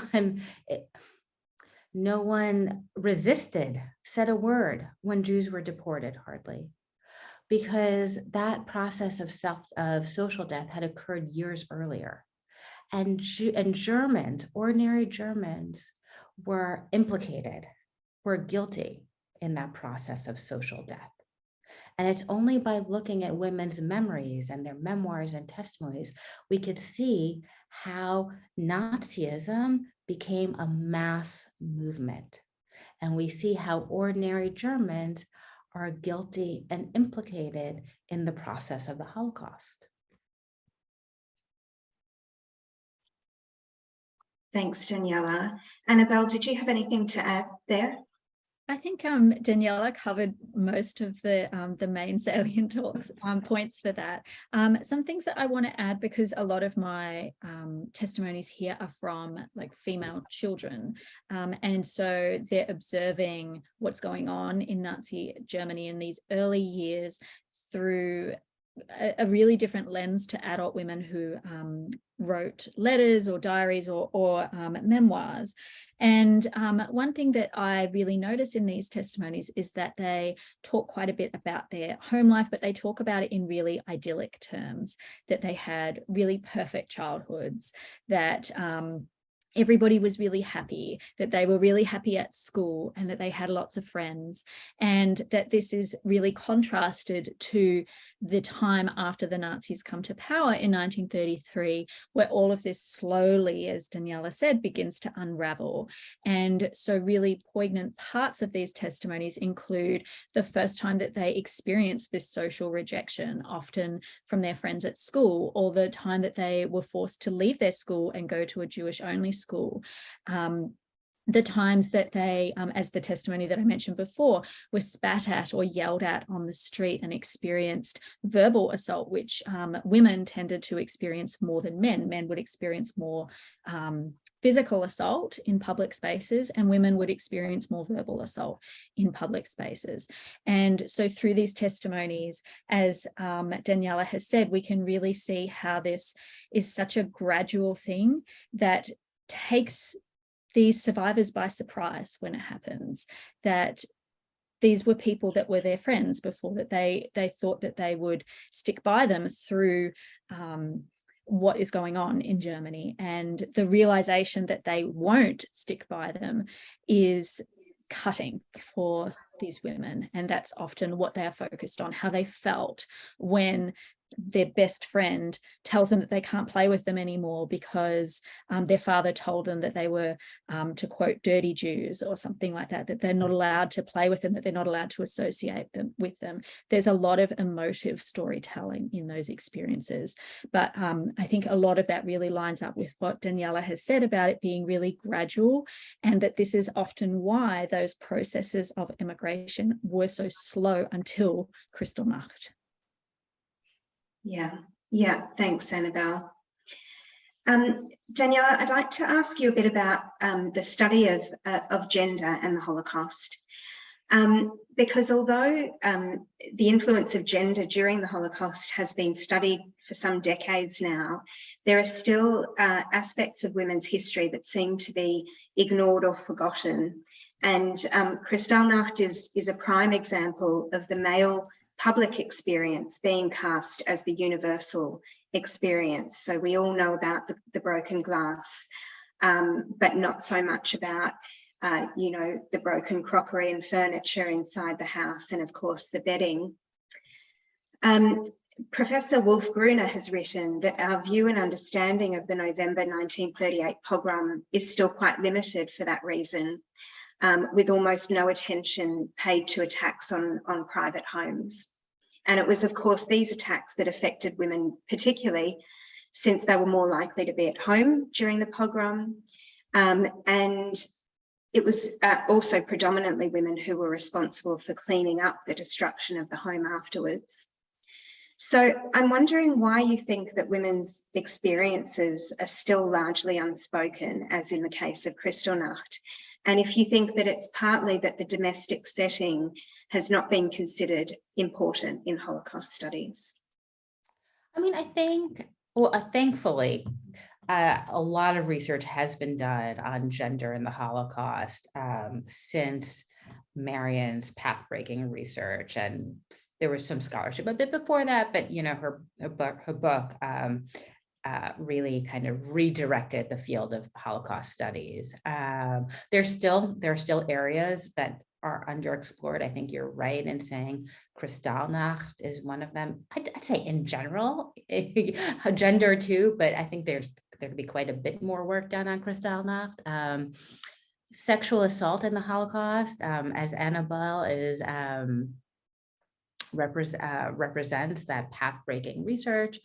one resisted, said a word when Jews were deported, hardly, because that process of social death had occurred years earlier. And Germans, ordinary Germans, were implicated, were guilty in that process of social death. And it's only by looking at women's memories and their memoirs and testimonies, we could see how Nazism became a mass movement. And we see how ordinary Germans are guilty and implicated in the process of the Holocaust. Thanks, Daniella. Annabelle, did you have anything to add there? I think Daniella covered most of the main salient points for that. Some things that I want to add, because a lot of my testimonies here are from like female children. And so they're observing what's going on in Nazi Germany in these early years through a really different lens to adult women who wrote letters or diaries or memoirs. And one thing that I really notice in these testimonies is that they talk quite a bit about their home life, but they talk about it in really idyllic terms, that they had really perfect childhoods, that everybody was really happy, that they were really happy at school and that they had lots of friends, and that this is really contrasted to the time after the Nazis come to power in 1933, where all of this slowly, as Daniella said, begins to unravel. And so really poignant parts of these testimonies include the first time that they experienced this social rejection, often from their friends at school, or the time that they were forced to leave their school and go to a Jewish-only school. The times that they, as the testimony that I mentioned before, were spat at or yelled at on the street and experienced verbal assault, which women tended to experience more than men. Men would experience more physical assault in public spaces, and women would experience more verbal assault in public spaces. And so through these testimonies, as Daniella has said, we can really see how this is such a gradual thing that takes these survivors by surprise when it happens, that these were people that were their friends before, that they thought that they would stick by them through what is going on in Germany. And the realization that they won't stick by them is cutting for these women. And that's often what they are focused on, how they felt when their best friend tells them that they can't play with them anymore because their father told them that they were, to quote, dirty Jews or something like that, that they're not allowed to play with them, that they're not allowed to associate with them. There's a lot of emotive storytelling in those experiences. But I think a lot of that really lines up with what Daniella has said about it being really gradual, and that this is often why those processes of immigration were so slow until Kristallnacht. Yeah, thanks, Annabelle. Daniella, I'd like to ask you a bit about the study of gender and the Holocaust, because although the influence of gender during the Holocaust has been studied for some decades now, there are still aspects of women's history that seem to be ignored or forgotten. And Kristallnacht is a prime example of the male public experience being cast as the universal experience. So we all know about the broken glass, but not so much about, the broken crockery and furniture inside the house, and of course the bedding. Professor Wolf Gruner has written that our view and understanding of the November 1938 pogrom is still quite limited for that reason, with almost no attention paid to attacks on private homes. And it was, of course, these attacks that affected women particularly, since they were more likely to be at home during the pogrom. And it was also predominantly women who were responsible for cleaning up the destruction of the home afterwards. So I'm wondering why you think that women's experiences are still largely unspoken, as in the case of Kristallnacht. And if you think that it's partly that the domestic setting has not been considered important in Holocaust studies. I mean, I think, well, thankfully, a lot of research has been done on gender in the Holocaust since Marion's path-breaking research, and there was some scholarship a bit before that, but her book really kind of redirected the field of Holocaust studies. There are still areas that are underexplored. I think you're right in saying Kristallnacht is one of them. I'd say in general, gender too, but I think there could be quite a bit more work done on Kristallnacht. Sexual assault in the Holocaust, as Annabelle is represents that path-breaking research,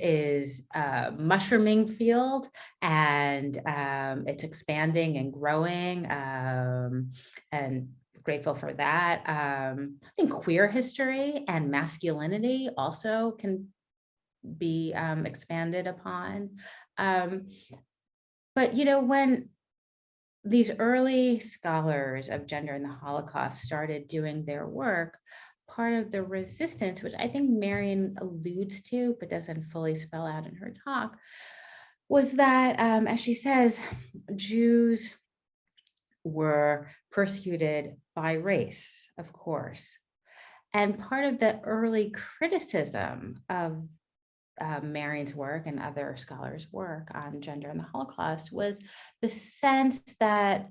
is a mushrooming field, and it's expanding and growing, and grateful for that. I think queer history and masculinity also can be expanded upon. But when these early scholars of gender in the Holocaust started doing their work, part of the resistance, which I think Marion alludes to, but doesn't fully spell out in her talk, was that, as she says, Jews were persecuted by race, of course. And part of the early criticism of Marion's work and other scholars' work on gender and the Holocaust was the sense that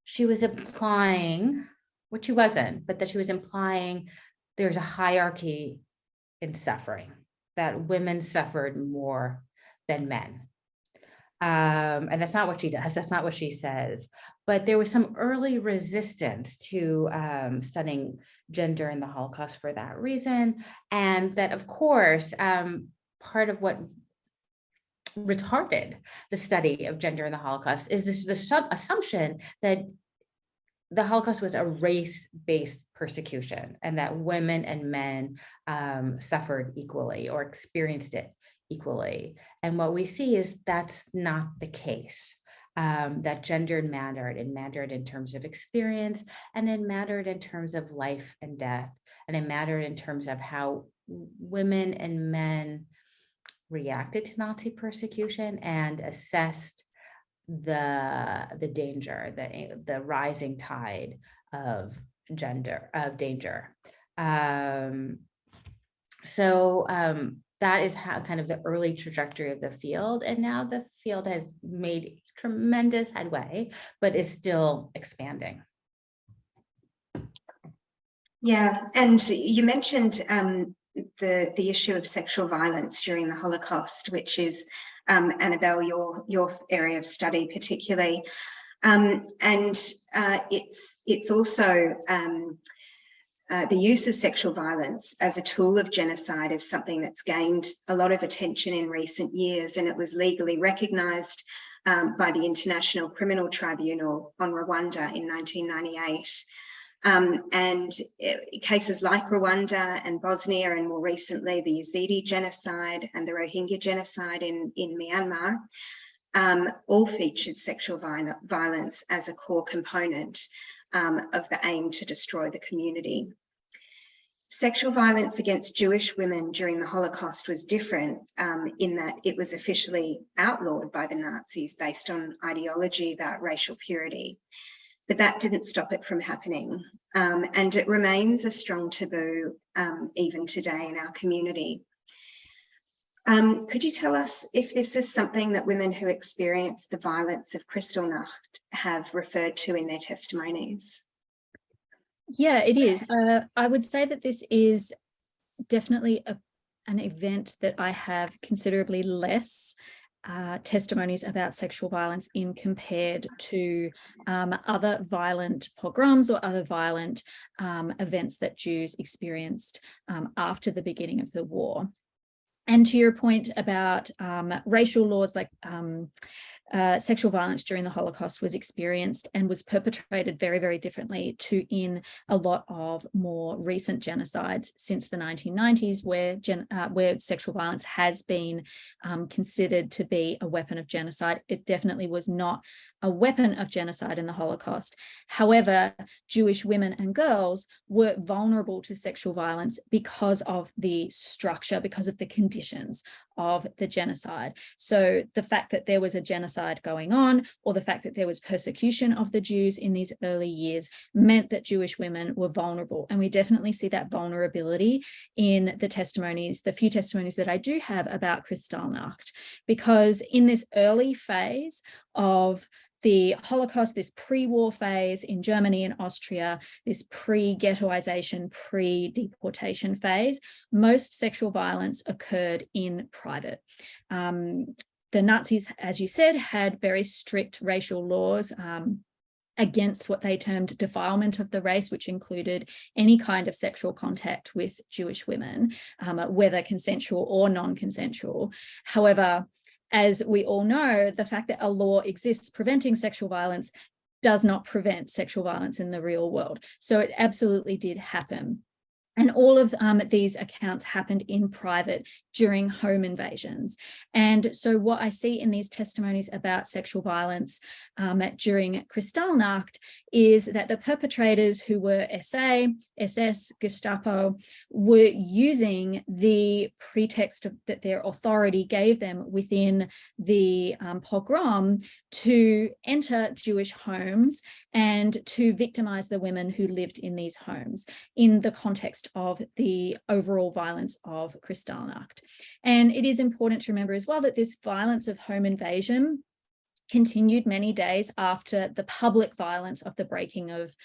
she was implying, which she wasn't, but that she was implying there's a hierarchy in suffering, that women suffered more than men. And that's not what she does. That's not what she says. But there was some early resistance to studying gender in the Holocaust for that reason. And that, of course, part of what retarded the study of gender in the Holocaust is this assumption that the Holocaust was a race-based persecution and that women and men suffered equally or experienced it equally. And what we see is that's not the case, that gender mattered. It mattered in terms of experience, and it mattered in terms of life and death, and it mattered in terms of how women and men reacted to Nazi persecution and assessed the danger, the rising tide of danger. That is how kind of the early trajectory of the field. And now the field has made tremendous headway, but is still expanding. Yeah, and you mentioned the issue of sexual violence during the Holocaust, which is, Annabelle, your area of study particularly. And it's also the use of sexual violence as a tool of genocide is something that's gained a lot of attention in recent years, and it was legally recognised by the International Criminal Tribunal on Rwanda in 1998. And cases like Rwanda and Bosnia, and more recently the Yazidi genocide and the Rohingya genocide in Myanmar, all featured sexual violence as a core component of the aim to destroy the community. Sexual violence against Jewish women during the Holocaust was different in that it was officially outlawed by the Nazis based on ideology about racial purity. But that didn't stop it from happening. And it remains a strong taboo even today in our community. Could you tell us if this is something that women who experienced the violence of Kristallnacht have referred to in their testimonies? Yeah, it is. I would say that this is definitely an event that I have considerably less testimonies about sexual violence in compared to other violent pogroms or other violent events that Jews experienced after the beginning of the war. And to your point about racial laws, like sexual violence during the Holocaust was experienced and was perpetrated very, very differently to in a lot of more recent genocides since the 1990s, where sexual violence has been considered to be a weapon of genocide. It definitely was not a weapon of genocide in the Holocaust. However, Jewish women and girls were vulnerable to sexual violence because of the structure, because of the conditions of the genocide. So the fact that there was a genocide going on, or the fact that there was persecution of the Jews in these early years, meant that Jewish women were vulnerable. And we definitely see that vulnerability in the testimonies, the few testimonies that I do have about Kristallnacht, because in this early phase of the Holocaust, this pre-war phase in Germany and Austria, this pre-ghettoization, pre-deportation phase, most sexual violence occurred in private. The Nazis, as you said, had very strict racial laws against what they termed defilement of the race, which included any kind of sexual contact with Jewish women, whether consensual or non-consensual. However, as we all know, the fact that a law exists preventing sexual violence does not prevent sexual violence in the real world. So it absolutely did happen. And all of these accounts happened in private during home invasions. And so what I see in these testimonies about sexual violence during Kristallnacht is that the perpetrators, who were SA, SS, Gestapo, were using the pretext that their authority gave them within the pogrom to enter Jewish homes and to victimize the women who lived in these homes in the context context of the overall violence of Kristallnacht. And it is important to remember as well that this violence of home invasion continued many days after the public violence of the breaking of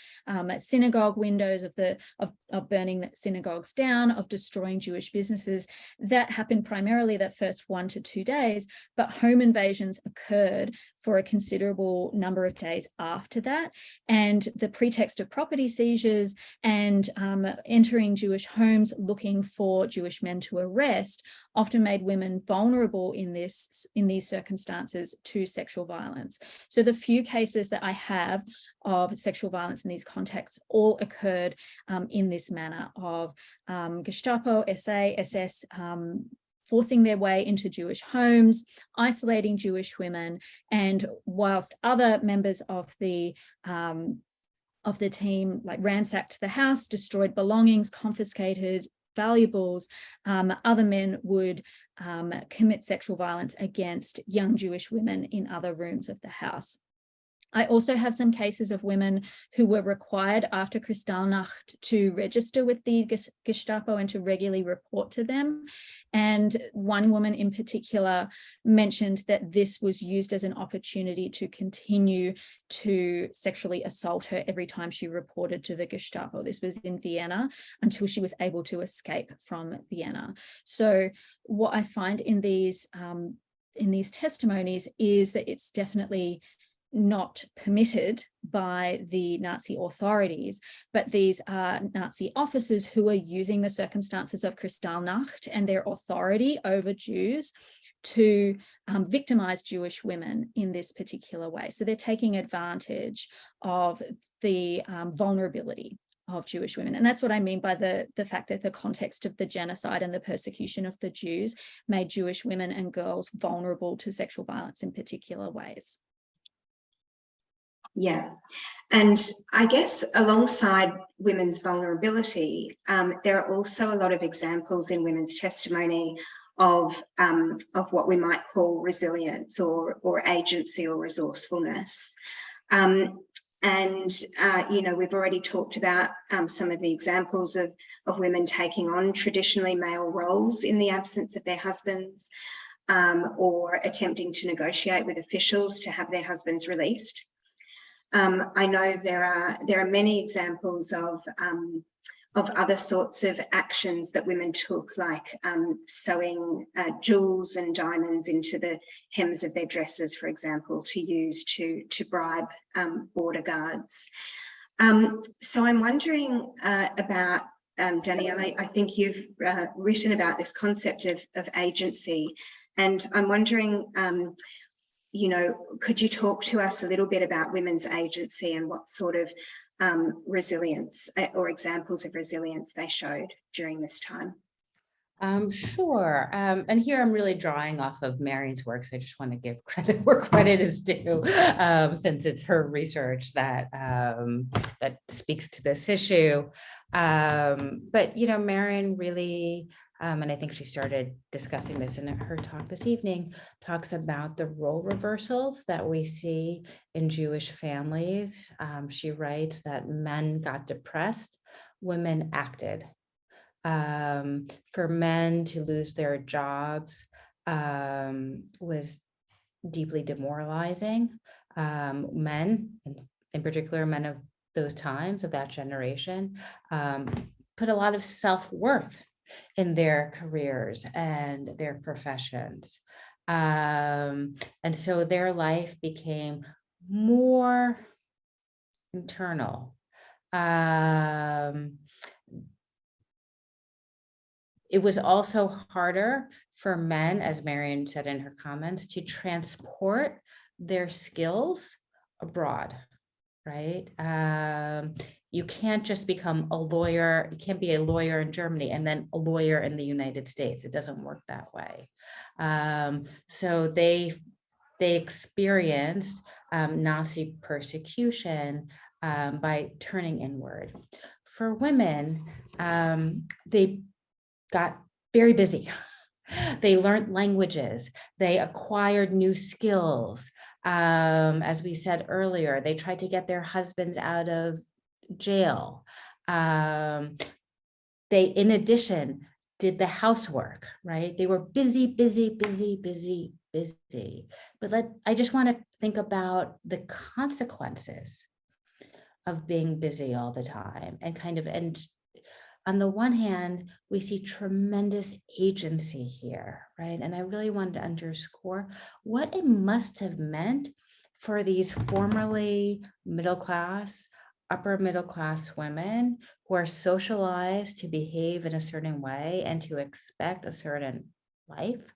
synagogue windows, of burning synagogues down, of destroying Jewish businesses. That happened primarily that first 1 to 2 days, but home invasions occurred for a considerable number of days after that. And the pretext of property seizures and entering Jewish homes looking for Jewish men to arrest often made women vulnerable in these circumstances to sexual violence. So the few cases that I have of sexual violence in these contexts all occurred in this manner of Gestapo, SA, SS forcing their way into Jewish homes, isolating Jewish women, and whilst other members of the team like ransacked the house, destroyed belongings, confiscated valuables, other men would commit sexual violence against young Jewish women in other rooms of the house. I also have some cases of women who were required after Kristallnacht to register with the Gestapo and to regularly report to them. And one woman in particular mentioned that this was used as an opportunity to continue to sexually assault her every time she reported to the Gestapo. This was in Vienna until she was able to escape from Vienna. So what I find in these testimonies is that it's definitely not permitted by the Nazi authorities, but these are Nazi officers who are using the circumstances of Kristallnacht and their authority over Jews to victimize Jewish women in this particular way. So they're taking advantage of the vulnerability of Jewish women. And that's what I mean by the fact that the context of the genocide and the persecution of the Jews made Jewish women and girls vulnerable to sexual violence in particular ways. Yeah, and I guess alongside women's vulnerability, there are also a lot of examples in women's testimony of what we might call resilience or agency or resourcefulness. And you know, we've already talked about some of the examples of women taking on traditionally male roles in the absence of their husbands, or attempting to negotiate with officials to have their husbands released. I know there are many examples of other sorts of actions that women took, like sewing jewels and diamonds into the hems of their dresses, for example, to use to bribe border guards. So I'm wondering about, Daniella, I think you've written about this concept of agency, and I'm wondering, you know, could you talk to us a little bit about women's agency and what sort of resilience or examples of resilience they showed during this time? Sure. And here I'm really drawing off of Marion's work, so I just want to give credit where credit is due, since it's her research that that speaks to this issue. But you know, Marion really, and I think she started discussing this in her talk this evening, talks about the role reversals that we see in Jewish families. She writes that men got depressed, women acted. For men to lose their jobs was deeply demoralizing. Men, in particular men of those times, of that generation, put a lot of self-worth in their careers and their professions. And so their life became more internal. It was also harder for men, as Marion said in her comments, to transport their skills abroad, right? You can't just become a lawyer. You can't be a lawyer in Germany and then a lawyer in the United States. It doesn't work that way. So they experienced Nazi persecution by turning inward. For women, they got very busy. They learned languages. They acquired new skills. As we said earlier, they tried to get their husbands out of jail. they, in addition, did the housework, right? They were busy. But I just want to think about the consequences of being busy all the time, and on the one hand, we see tremendous agency here, right? And I really wanted to underscore what it must have meant for these formerly middle class, upper middle class women who are socialized to behave in a certain way and to expect a certain life,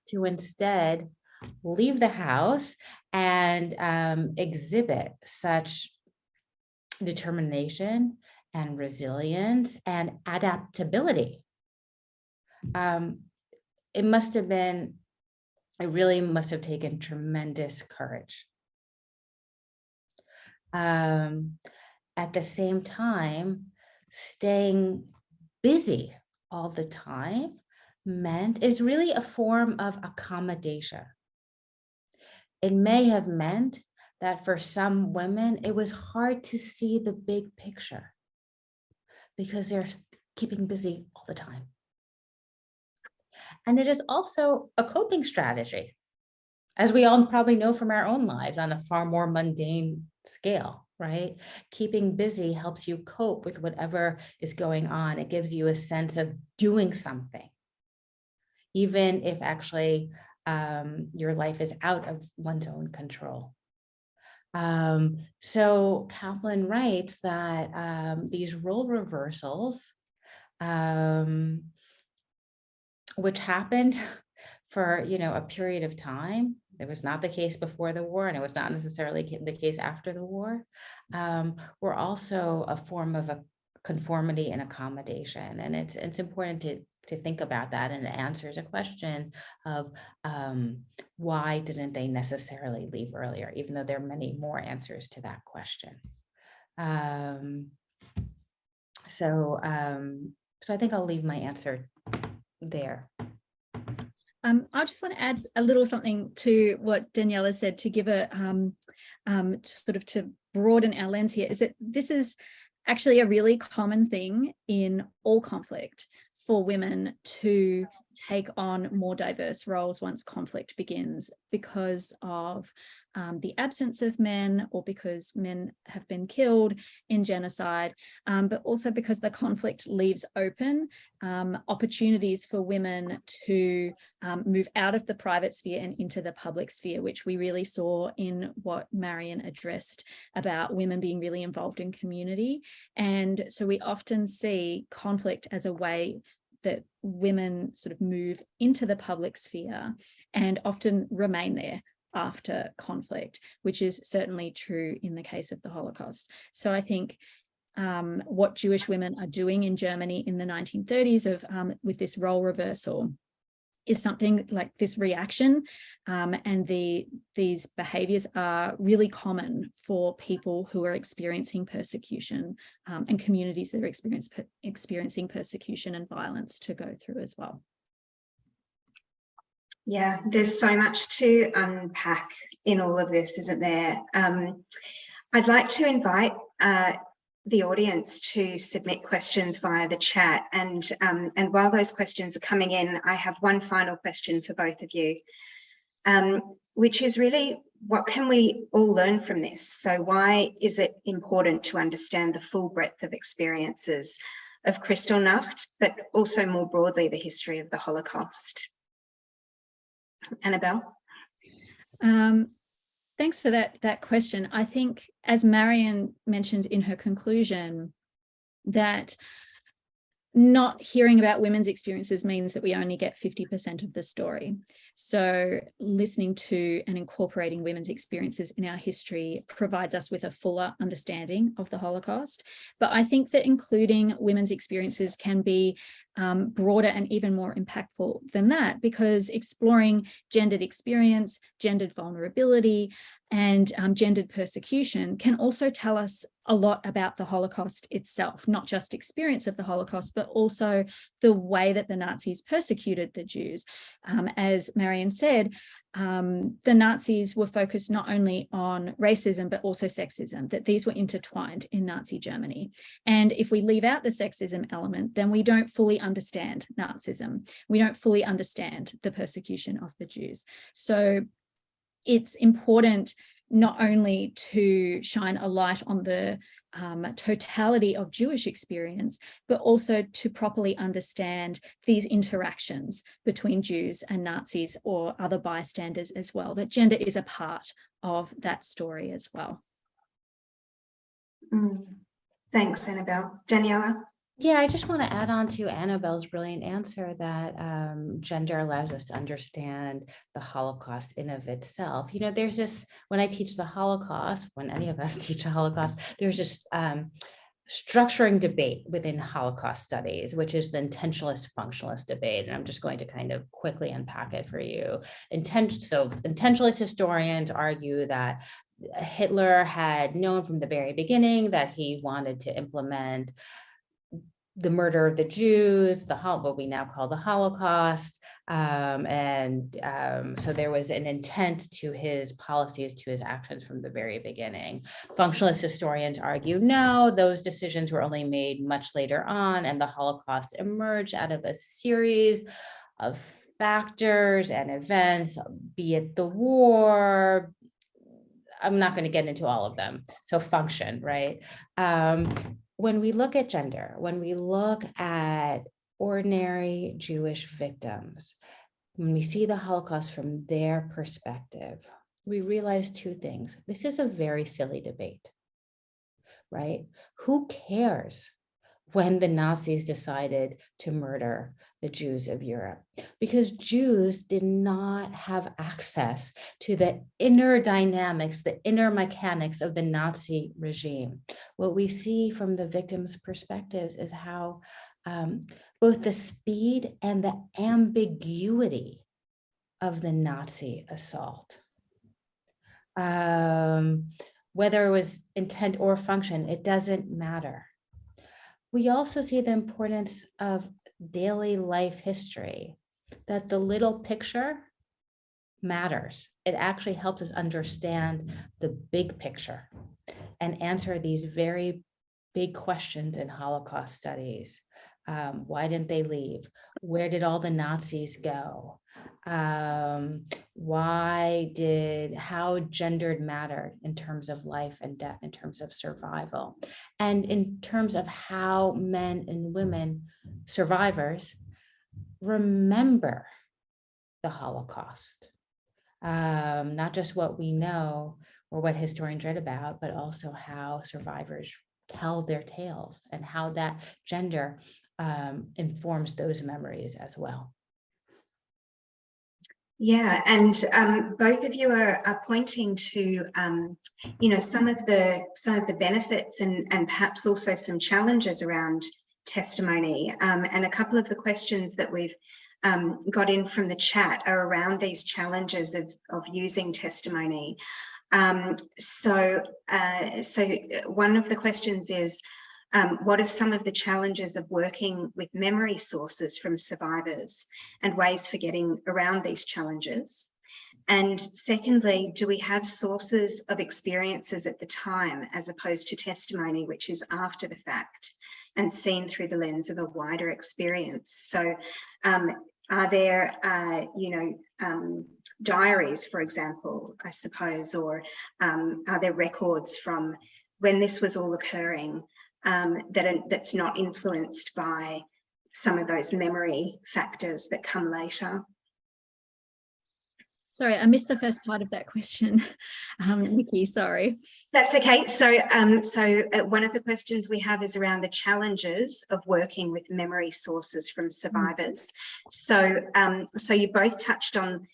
to instead leave the house and exhibit such determination and resilience and adaptability. It really must have taken tremendous courage. At the same time, staying busy all the time is really a form of accommodation. It may have meant that for some women, it was hard to see the big picture because they're keeping busy all the time. And it is also a coping strategy, as we all probably know from our own lives on a far more mundane scale, right? Keeping busy helps you cope with whatever is going on. It gives you a sense of doing something, even if actually your life is out of one's own control. So Kaplan writes that these role reversals, which happened for a period of time, it was not the case before the war, and it was not necessarily the case after the war, were also a form of a conformity and accommodation. And it's important to think about that, and it answers a question of why didn't they necessarily leave earlier, even though there are many more answers to that question. So I think I'll leave my answer there. I just want to add a little something to what Daniella said to give a sort of to broaden our lens here, is that this is actually a really common thing in all conflict for women to take on more diverse roles once conflict begins, because of the absence of men, or because men have been killed in genocide, but also because the conflict leaves open opportunities for women to move out of the private sphere and into the public sphere, which we really saw in what Marion addressed about women being really involved in community. And so we often see conflict as a way that women sort of move into the public sphere and often remain there after conflict, which is certainly true in the case of the Holocaust. So I think what Jewish women are doing in Germany in the 1930s with this role reversal is something like this reaction, and these behaviors are really common for people who are experiencing persecution, and communities that are experiencing persecution and violence to go through as well. Yeah, there's so much to unpack in all of this, isn't there? I'd like to invite the audience to submit questions via the chat, and while those questions are coming in, I have one final question for both of you, which is really, what can we all learn from this? So why is it important to understand the full breadth of experiences of Kristallnacht, but also more broadly the history of the Holocaust? Annabelle? Thanks for that question. I think, as Marion mentioned in her conclusion, that not hearing about women's experiences means that we only get 50% of the story. So listening to and incorporating women's experiences in our history provides us with a fuller understanding of the Holocaust. But I think that including women's experiences can be broader and even more impactful than that, because exploring gendered experience, gendered vulnerability, and gendered persecution can also tell us a lot about the Holocaust itself, not just experience of the Holocaust, but also the way that the Nazis persecuted the Jews. As Marion said, the Nazis were focused not only on racism, but also sexism, that these were intertwined in Nazi Germany. And if we leave out the sexism element, then we don't fully understand Nazism. We don't fully understand the persecution of the Jews. So it's important not only to shine a light on the totality of Jewish experience, but also to properly understand these interactions between Jews and Nazis or other bystanders as well, that gender is a part of that story as well. Thanks, Annabelle. Daniella? Yeah, I just want to add on to Annabelle's brilliant answer that gender allows us to understand the Holocaust in of itself. You know, there's this, when I teach the Holocaust, when any of us teach the Holocaust, there's this structuring debate within Holocaust studies, which is the intentionalist functionalist debate. And I'm just going to kind of quickly unpack it for you. So intentionalist historians argue that Hitler had known from the very beginning that he wanted to implement the murder of the Jews, what we now call the Holocaust. So there was an intent to his policies, to his actions from the very beginning. Functionalist historians argue, no, those decisions were only made much later on, and the Holocaust emerged out of a series of factors and events, be it the war. I'm not going to get into all of them. So function, right? When we look at gender, when we look at ordinary Jewish victims, when we see the Holocaust from their perspective, we realize two things. This is a very silly debate, right? Who cares when the Nazis decided to murder the Jews of Europe? Because Jews did not have access to the inner dynamics, the inner mechanics of the Nazi regime. What we see from the victims' perspectives is how both the speed and the ambiguity of the Nazi assault, whether it was intent or function, it doesn't matter. We also see the importance of daily life history, that the little picture matters. It actually helps us understand the big picture and answer these very big questions in Holocaust studies. Why didn't they leave? Where did all the Nazis go? How gendered mattered in terms of life and death, in terms of survival, and in terms of how men and women, survivors, remember the Holocaust. Not just what we know or what historians read about, but also how survivors tell their tales and how that gender informs those memories as well. Yeah, and both of you are pointing to, you know, some of the benefits and perhaps also some challenges around testimony. And a couple of the questions that we've got in from the chat are around these challenges of using testimony. So one of the questions is, what are some of the challenges of working with memory sources from survivors and ways for getting around these challenges? And secondly, do we have sources of experiences at the time as opposed to testimony, which is after the fact and seen through the lens of a wider experience? So are there, diaries, for example, I suppose, or are there records from when this was all occurring that's not influenced by some of those memory factors that come later? Sorry, I missed the first part of that question. Nikki, sorry. That's okay. So, one of the questions we have is around the challenges of working with memory sources from survivors. So you both touched on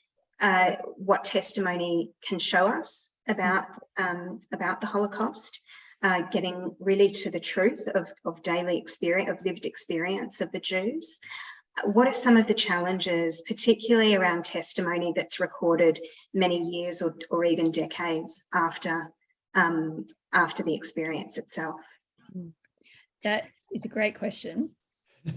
what testimony can show us about the Holocaust, getting really to the truth of daily experience, of lived experience of the Jews. What are some of the challenges, particularly around testimony that's recorded many years or even decades after the experience itself? That is a great question.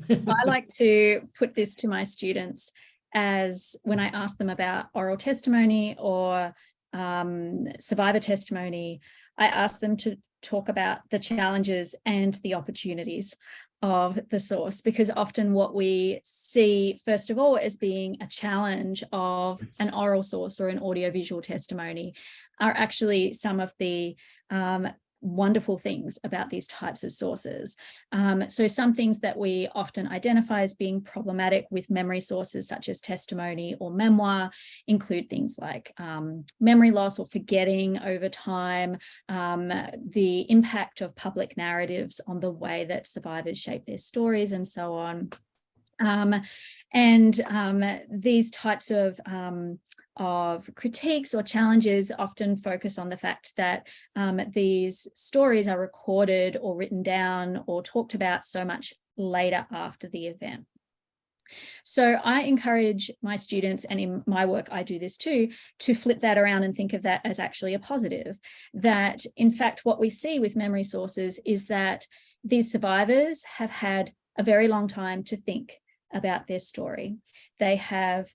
I like to put this to my students as when I ask them about oral testimony or survivor testimony, I ask them to talk about the challenges and the opportunities of the source, because often what we see, first of all, as being a challenge of an oral source or an audiovisual testimony are actually some of the wonderful things about these types of sources. So some things that we often identify as being problematic with memory sources such as testimony or memoir include things like memory loss or forgetting over time, the impact of public narratives on the way that survivors shape their stories and so on. These types of critiques or challenges often focus on the fact that these stories are recorded or written down or talked about so much later after the event. So I encourage my students, and in my work I do this too, to flip that around and think of that as actually a positive. That in fact what we see with memory sources is that these survivors have had a very long time to think about their story. They have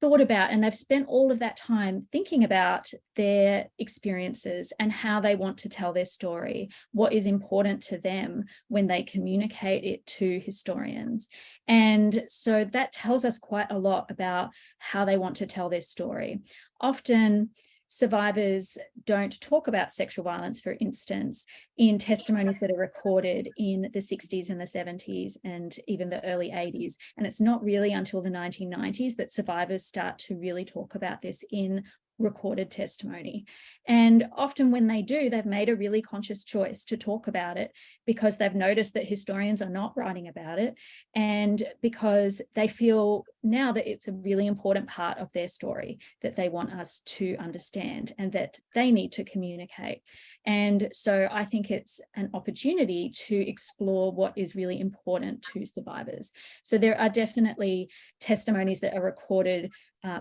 thought about, and they've spent all of that time thinking about their experiences and how they want to tell their story, what is important to them when they communicate it to historians. And so that tells us quite a lot about how they want to tell their story. Often survivors don't talk about sexual violence, for instance, in testimonies that are recorded in the 60s and the 70s and even the early 80s. And it's not really until the 1990s that survivors start to really talk about this in recorded testimony. And often when they do, they've made a really conscious choice to talk about it because they've noticed that historians are not writing about it, and because they feel now that it's a really important part of their story that they want us to understand and that they need to communicate. And so I think it's an opportunity to explore what is really important to survivors. So there are definitely testimonies that are recorded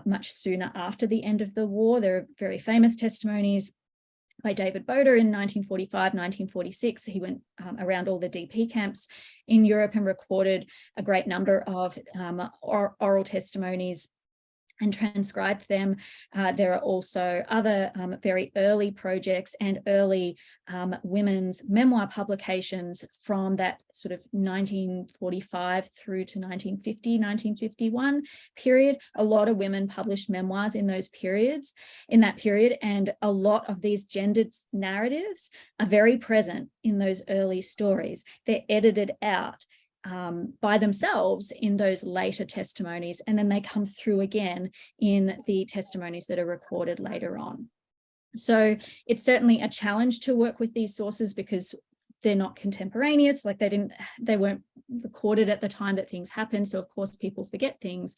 much sooner after the end of the war. There are very famous testimonies by David Boder in 1945, 1946. He went around all the DP camps in Europe and recorded a great number of oral testimonies and transcribed them. There are also other very early projects and early women's memoir publications from that sort of 1945 through to 1950, 1951 period. A lot of women published memoirs in that period, and a lot of these gendered narratives are very present in those early stories. They're edited out by themselves in those later testimonies, and then they come through again in the testimonies that are recorded later on. So it's certainly a challenge to work with these sources because they're not contemporaneous, like they weren't recorded at the time that things happened. So of course people forget things,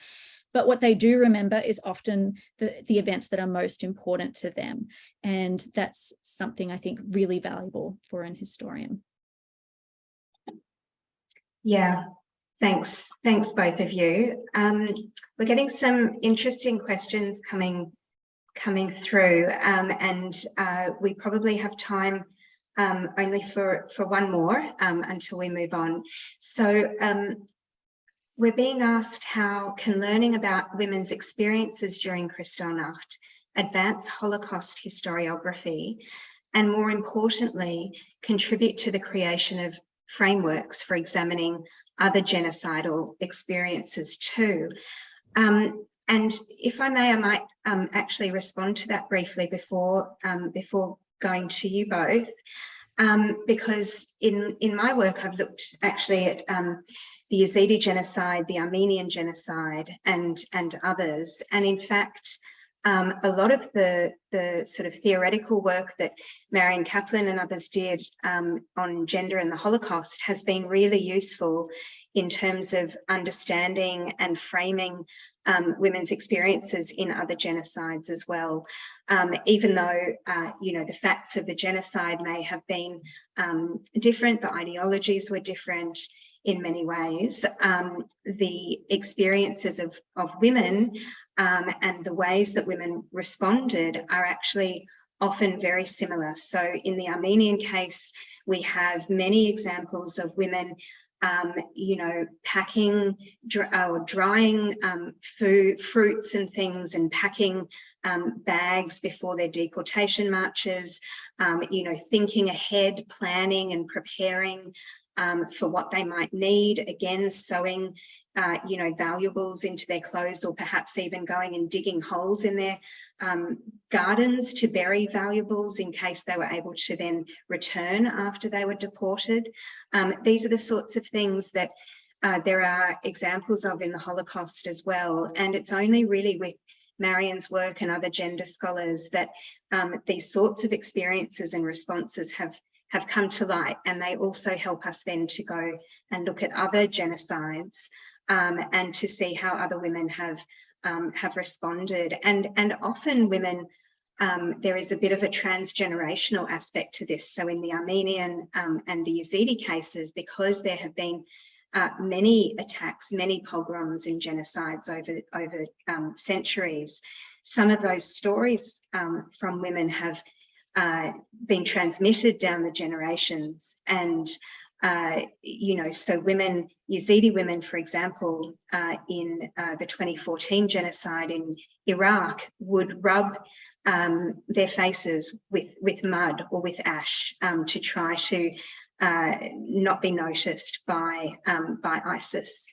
but what they do remember is often the events that are most important to them. And that's something I think really valuable for an historian. Yeah, thanks both of you. We're getting some interesting questions coming through, and we probably have time only for one more until we move on. So we're being asked, how can learning about women's experiences during Kristallnacht advance Holocaust historiography, and more importantly, contribute to the creation of frameworks for examining other genocidal experiences too? And if I may, I might actually respond to that briefly before going to you both, because in my work I've looked actually at the Yazidi genocide, the Armenian genocide, and others, and in fact a lot of the sort of theoretical work that Marion Kaplan and others did on gender and the Holocaust has been really useful in terms of understanding and framing women's experiences in other genocides as well. Even though, the facts of the genocide may have been different, the ideologies were different in many ways, the experiences of women and the ways that women responded are actually often very similar. So in the Armenian case, we have many examples of women packing or drying fruits and things, and packing bags before their deportation marches, thinking ahead, planning and preparing for what they might need, again, sewing valuables into their clothes, or perhaps even going and digging holes in their gardens to bury valuables in case they were able to then return after they were deported. These are the sorts of things that there are examples of in the Holocaust as well. And it's only really with Marion's work and other gender scholars that these sorts of experiences and responses have come to light, and they also help us then to go and look at other genocides and to see how other women have responded. And often women, there is a bit of a transgenerational aspect to this. So in the Armenian and the Yazidi cases, because there have been many attacks, many pogroms and genocides over centuries, some of those stories from women have been transmitted down the generations. And so women, Yazidi women, for example, in the 2014 genocide in Iraq, would rub their faces with mud or with ash to try to not be noticed by ISIS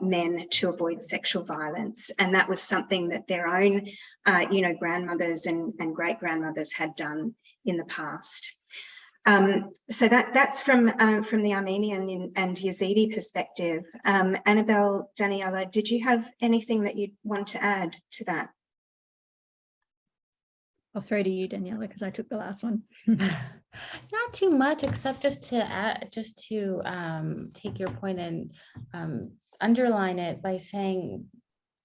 men, to avoid sexual violence. And that was something that their own, grandmothers and great-grandmothers had done in the past. So that's from the Armenian and Yazidi perspective. Annabelle, Daniella, did you have anything that you'd want to add to that? I'll throw to you, Daniella, because I took the last one. Not too much, except just to add, take your point and underline it by saying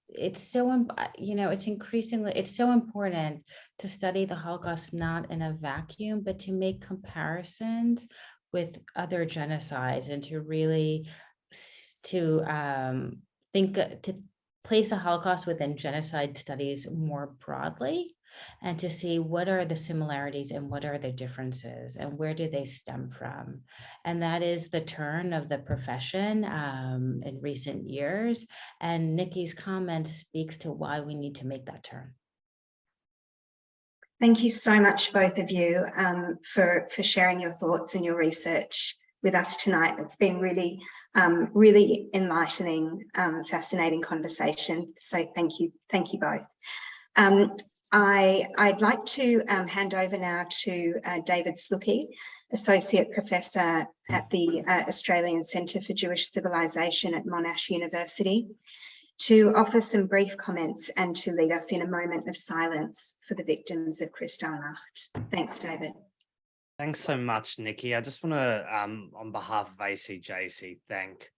it's so, it's so important to study the Holocaust not in a vacuum, but to make comparisons with other genocides, and to really to place the Holocaust within genocide studies more broadly, and to see what are the similarities and what are the differences and where do they stem from. And that is the turn of the profession in recent years. And Nikki's comment speaks to why we need to make that turn. Thank you so much, both of you, for sharing your thoughts and your research with us tonight. It's been really, really enlightening, fascinating conversation. So thank you both. I'd like to hand over now to David Slucky, Associate Professor at the Australian Centre for Jewish Civilisation at Monash University, to offer some brief comments and to lead us in a moment of silence for the victims of Kristallnacht. Thanks, David. Thanks so much, Nikki. I just want to, on behalf of ACJC, thank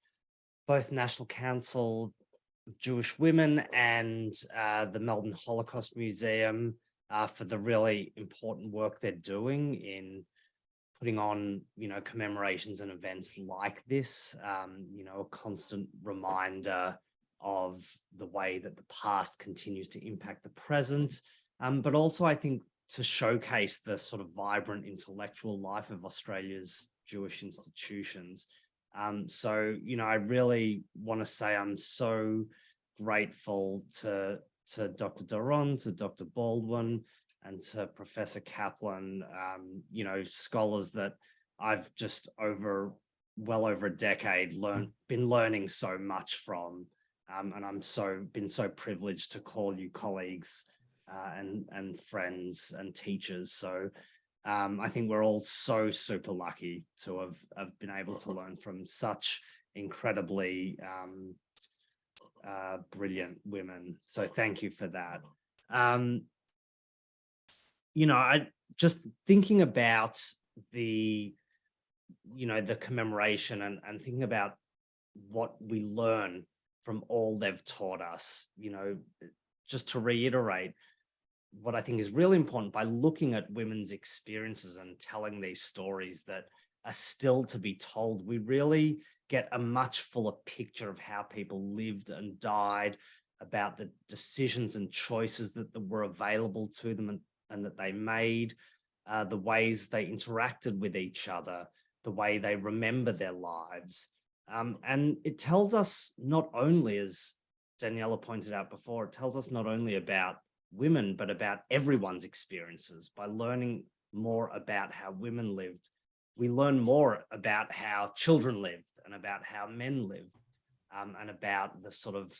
both National Council of Jewish Women and the Melbourne Holocaust Museum for the really important work they're doing in putting on, commemorations and events like this, a constant reminder of the way that the past continues to impact the present, but also I think to showcase the sort of vibrant intellectual life of Australia's Jewish institutions. So, I really want to say I'm so grateful to Dr. Doron, to Dr. Baldwin, and to Professor Kaplan, scholars that I've just well over a decade been learning so much from. And I'm been so privileged to call you colleagues and friends and teachers. So I think we're all so super lucky to have been able to learn from such incredibly brilliant women. So thank you for that. I just thinking about the commemoration and thinking about what we learn from all they've taught us, just to reiterate what I think is really important, by looking at women's experiences and telling these stories that are still to be told, we really get a much fuller picture of how people lived and died, about the decisions and choices that were available to them and that they made, the ways they interacted with each other, the way they remember their lives. And it tells us not only, as Daniella pointed out before, it tells us not only about women, but about everyone's experiences. By learning more about how women lived, we learn more about how children lived and about how men lived, and about the sort of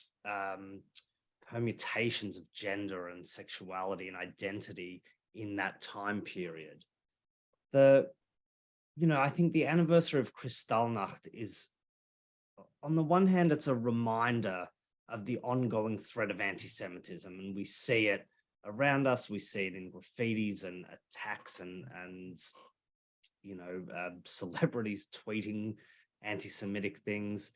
permutations of gender and sexuality and identity in that time period. I think the anniversary of Kristallnacht is, on the one hand, it's a reminder of the ongoing threat of anti-Semitism, and we see it around us. We see it in graffitis and attacks and celebrities tweeting anti-Semitic things.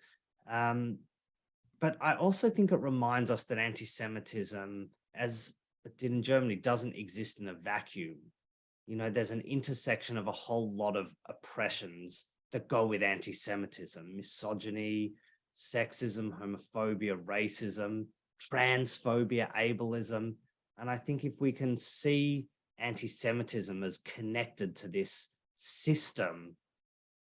But I also think it reminds us that anti-Semitism, as it did in Germany, doesn't exist in a vacuum. There's an intersection of a whole lot of oppressions that go with anti-Semitism: misogyny, sexism, homophobia, racism, transphobia, ableism. And I think if we can see anti-Semitism as connected to this system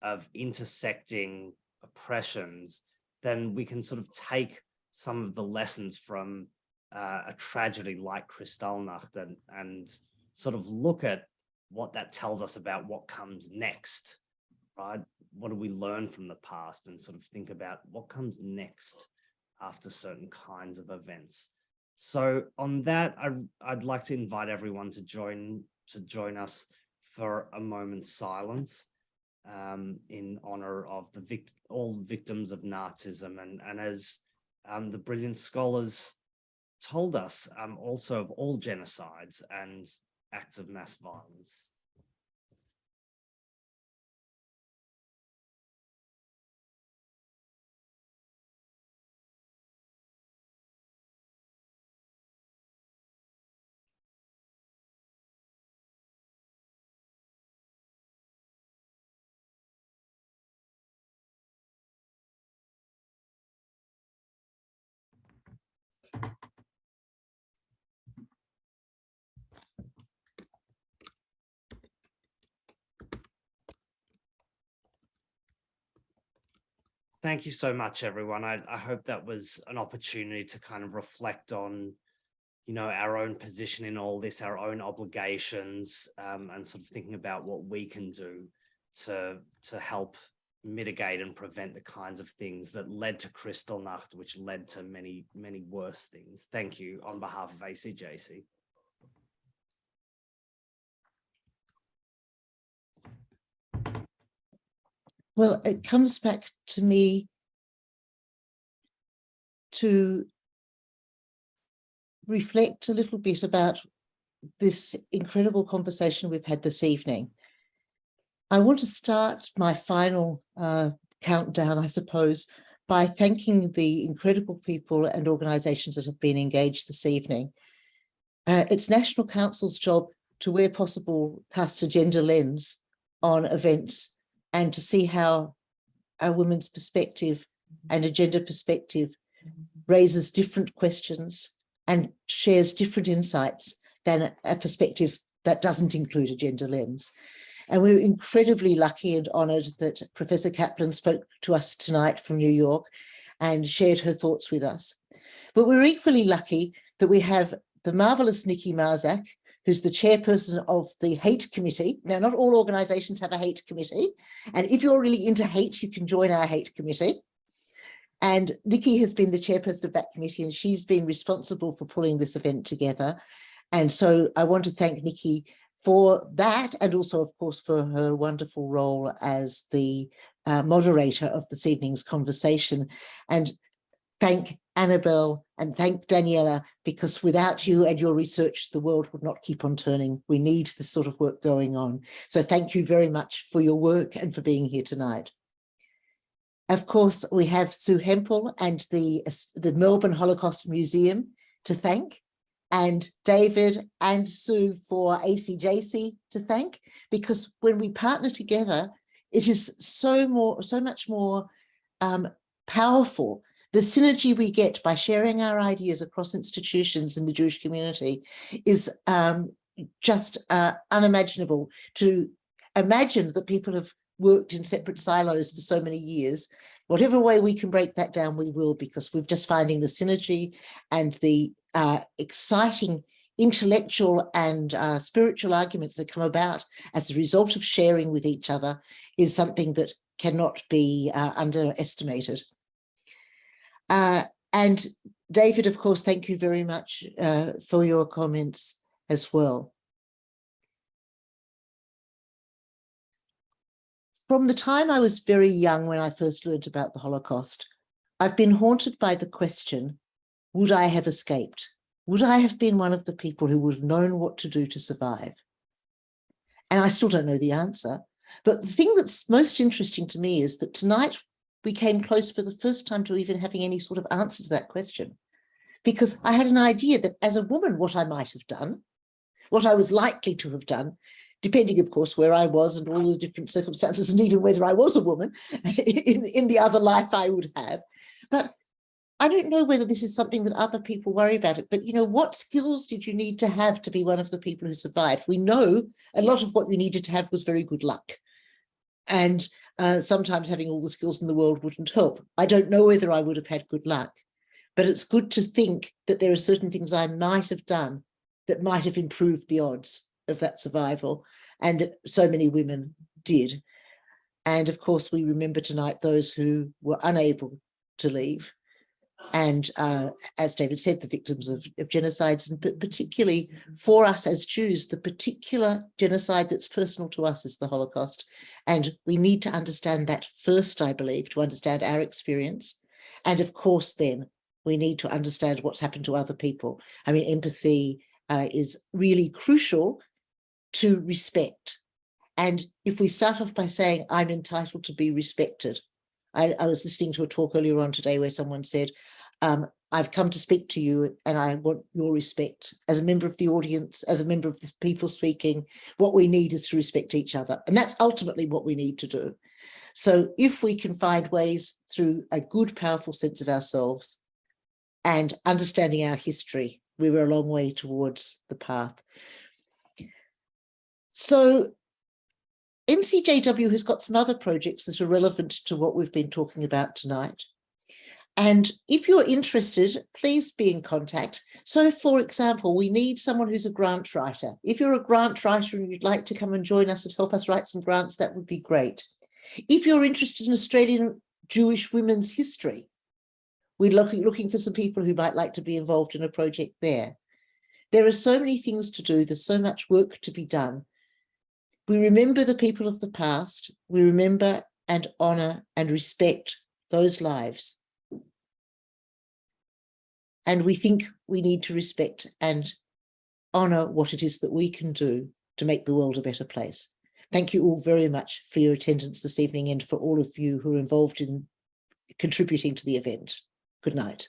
of intersecting oppressions, then we can sort of take some of the lessons from a tragedy like Kristallnacht and sort of look at what that tells us about what comes next, right? What do we learn from the past, and sort of think about what comes next after certain kinds of events. So on that, I'd like to invite everyone to join us for a moment's silence in honor of all victims of Nazism, and as the brilliant scholars told us, also of all genocides and acts of mass violence. Thank you so much, everyone. I hope that was an opportunity to kind of reflect on, our own position in all this, our own obligations, and sort of thinking about what we can do to help mitigate and prevent the kinds of things that led to Kristallnacht, which led to many, many worse things. Thank you on behalf of ACJC. Well, it comes back to me to reflect a little bit about this incredible conversation we've had this evening. I want to start my final countdown, I suppose, by thanking the incredible people and organisations that have been engaged this evening. It's National Council's job to, where possible, cast a gender lens on events and to see how a woman's perspective and a gender perspective raises different questions and shares different insights than a perspective that doesn't include a gender lens. And we're incredibly lucky and honoured that Professor Kaplan spoke to us tonight from New York and shared her thoughts with us. But we're equally lucky that we have the marvellous Nikki Marczak, who's the chairperson of the hate committee. Now, not all organisations have a hate committee, and if you're really into hate, you can join our hate committee. And Nikki has been the chairperson of that committee, and she's been responsible for pulling this event together. And so I want to thank Nikki for that, and also, of course, for her wonderful role as the moderator of this evening's conversation. And thank Annabelle and thank Daniella, because without you and your research, the world would not keep on turning. We need this sort of work going on. So thank you very much for your work and for being here tonight. Of course, we have Sue Hempel and the Melbourne Holocaust Museum to thank, and David and Sue for ACJC to thank, because when we partner together, it is so much more powerful. The synergy we get by sharing our ideas across institutions in the Jewish community is just unimaginable. To imagine that people have worked in separate silos for so many years Whatever way we can break that down, we will, because we're just finding the synergy and the exciting intellectual and spiritual arguments that come about as a result of sharing with each other is something that cannot be underestimated. And David, of course, thank you very much for your comments as well. From the time I was very young, when I first learned about the Holocaust, I've been haunted by the question, would I have escaped? Would I have been one of the people who would have known what to do to survive? And I still don't know the answer. But the thing that's most interesting to me is that tonight we came close for the first time to even having any sort of answer to that question. Because I had an idea that as a woman, what I might have done, what I was likely to have done, depending, of course, where I was and all the different circumstances, and even whether I was a woman in the other life I would have. But I don't know whether this is something that other people worry about it, but, you know, what skills did you need to have to be one of the people who survived? We know a lot of what you needed to have was very good luck. And sometimes having all the skills in the world wouldn't help. I don't know whether I would have had good luck, but it's good to think that there are certain things I might have done that might have improved the odds of that survival, and that so many women did. And of course, we remember tonight those who were unable to leave. And as David said, the victims of genocides, and particularly for us as Jews, the particular genocide that's personal to us is the Holocaust. And we need to understand that first, I believe, to understand our experience. And of course, then we need to understand what's happened to other people. I mean, empathy is really crucial to respect. And if we start off by saying, I'm entitled to be respected. I was listening to a talk earlier on today where someone said, I've come to speak to you and I want your respect. As a member of the audience, as a member of the people speaking, what we need is to respect each other. And that's ultimately what we need to do. So if we can find ways through a good, powerful sense of ourselves and understanding our history, we were a long way towards the path. So NCJW has got some other projects that are relevant to what we've been talking about tonight. And if you're interested, please be in contact. So, for example, we need someone who's a grant writer. If you're a grant writer and you'd like to come and join us and help us write some grants, that would be great. If you're interested in Australian Jewish women's history, we're looking for some people who might like to be involved in a project there. There are so many things to do. There's so much work to be done. We remember the people of the past. We remember and honour and respect those lives. And we think we need to respect and honour what it is that we can do to make the world a better place. Thank you all very much for your attendance this evening and for all of you who are involved in contributing to the event. Good night.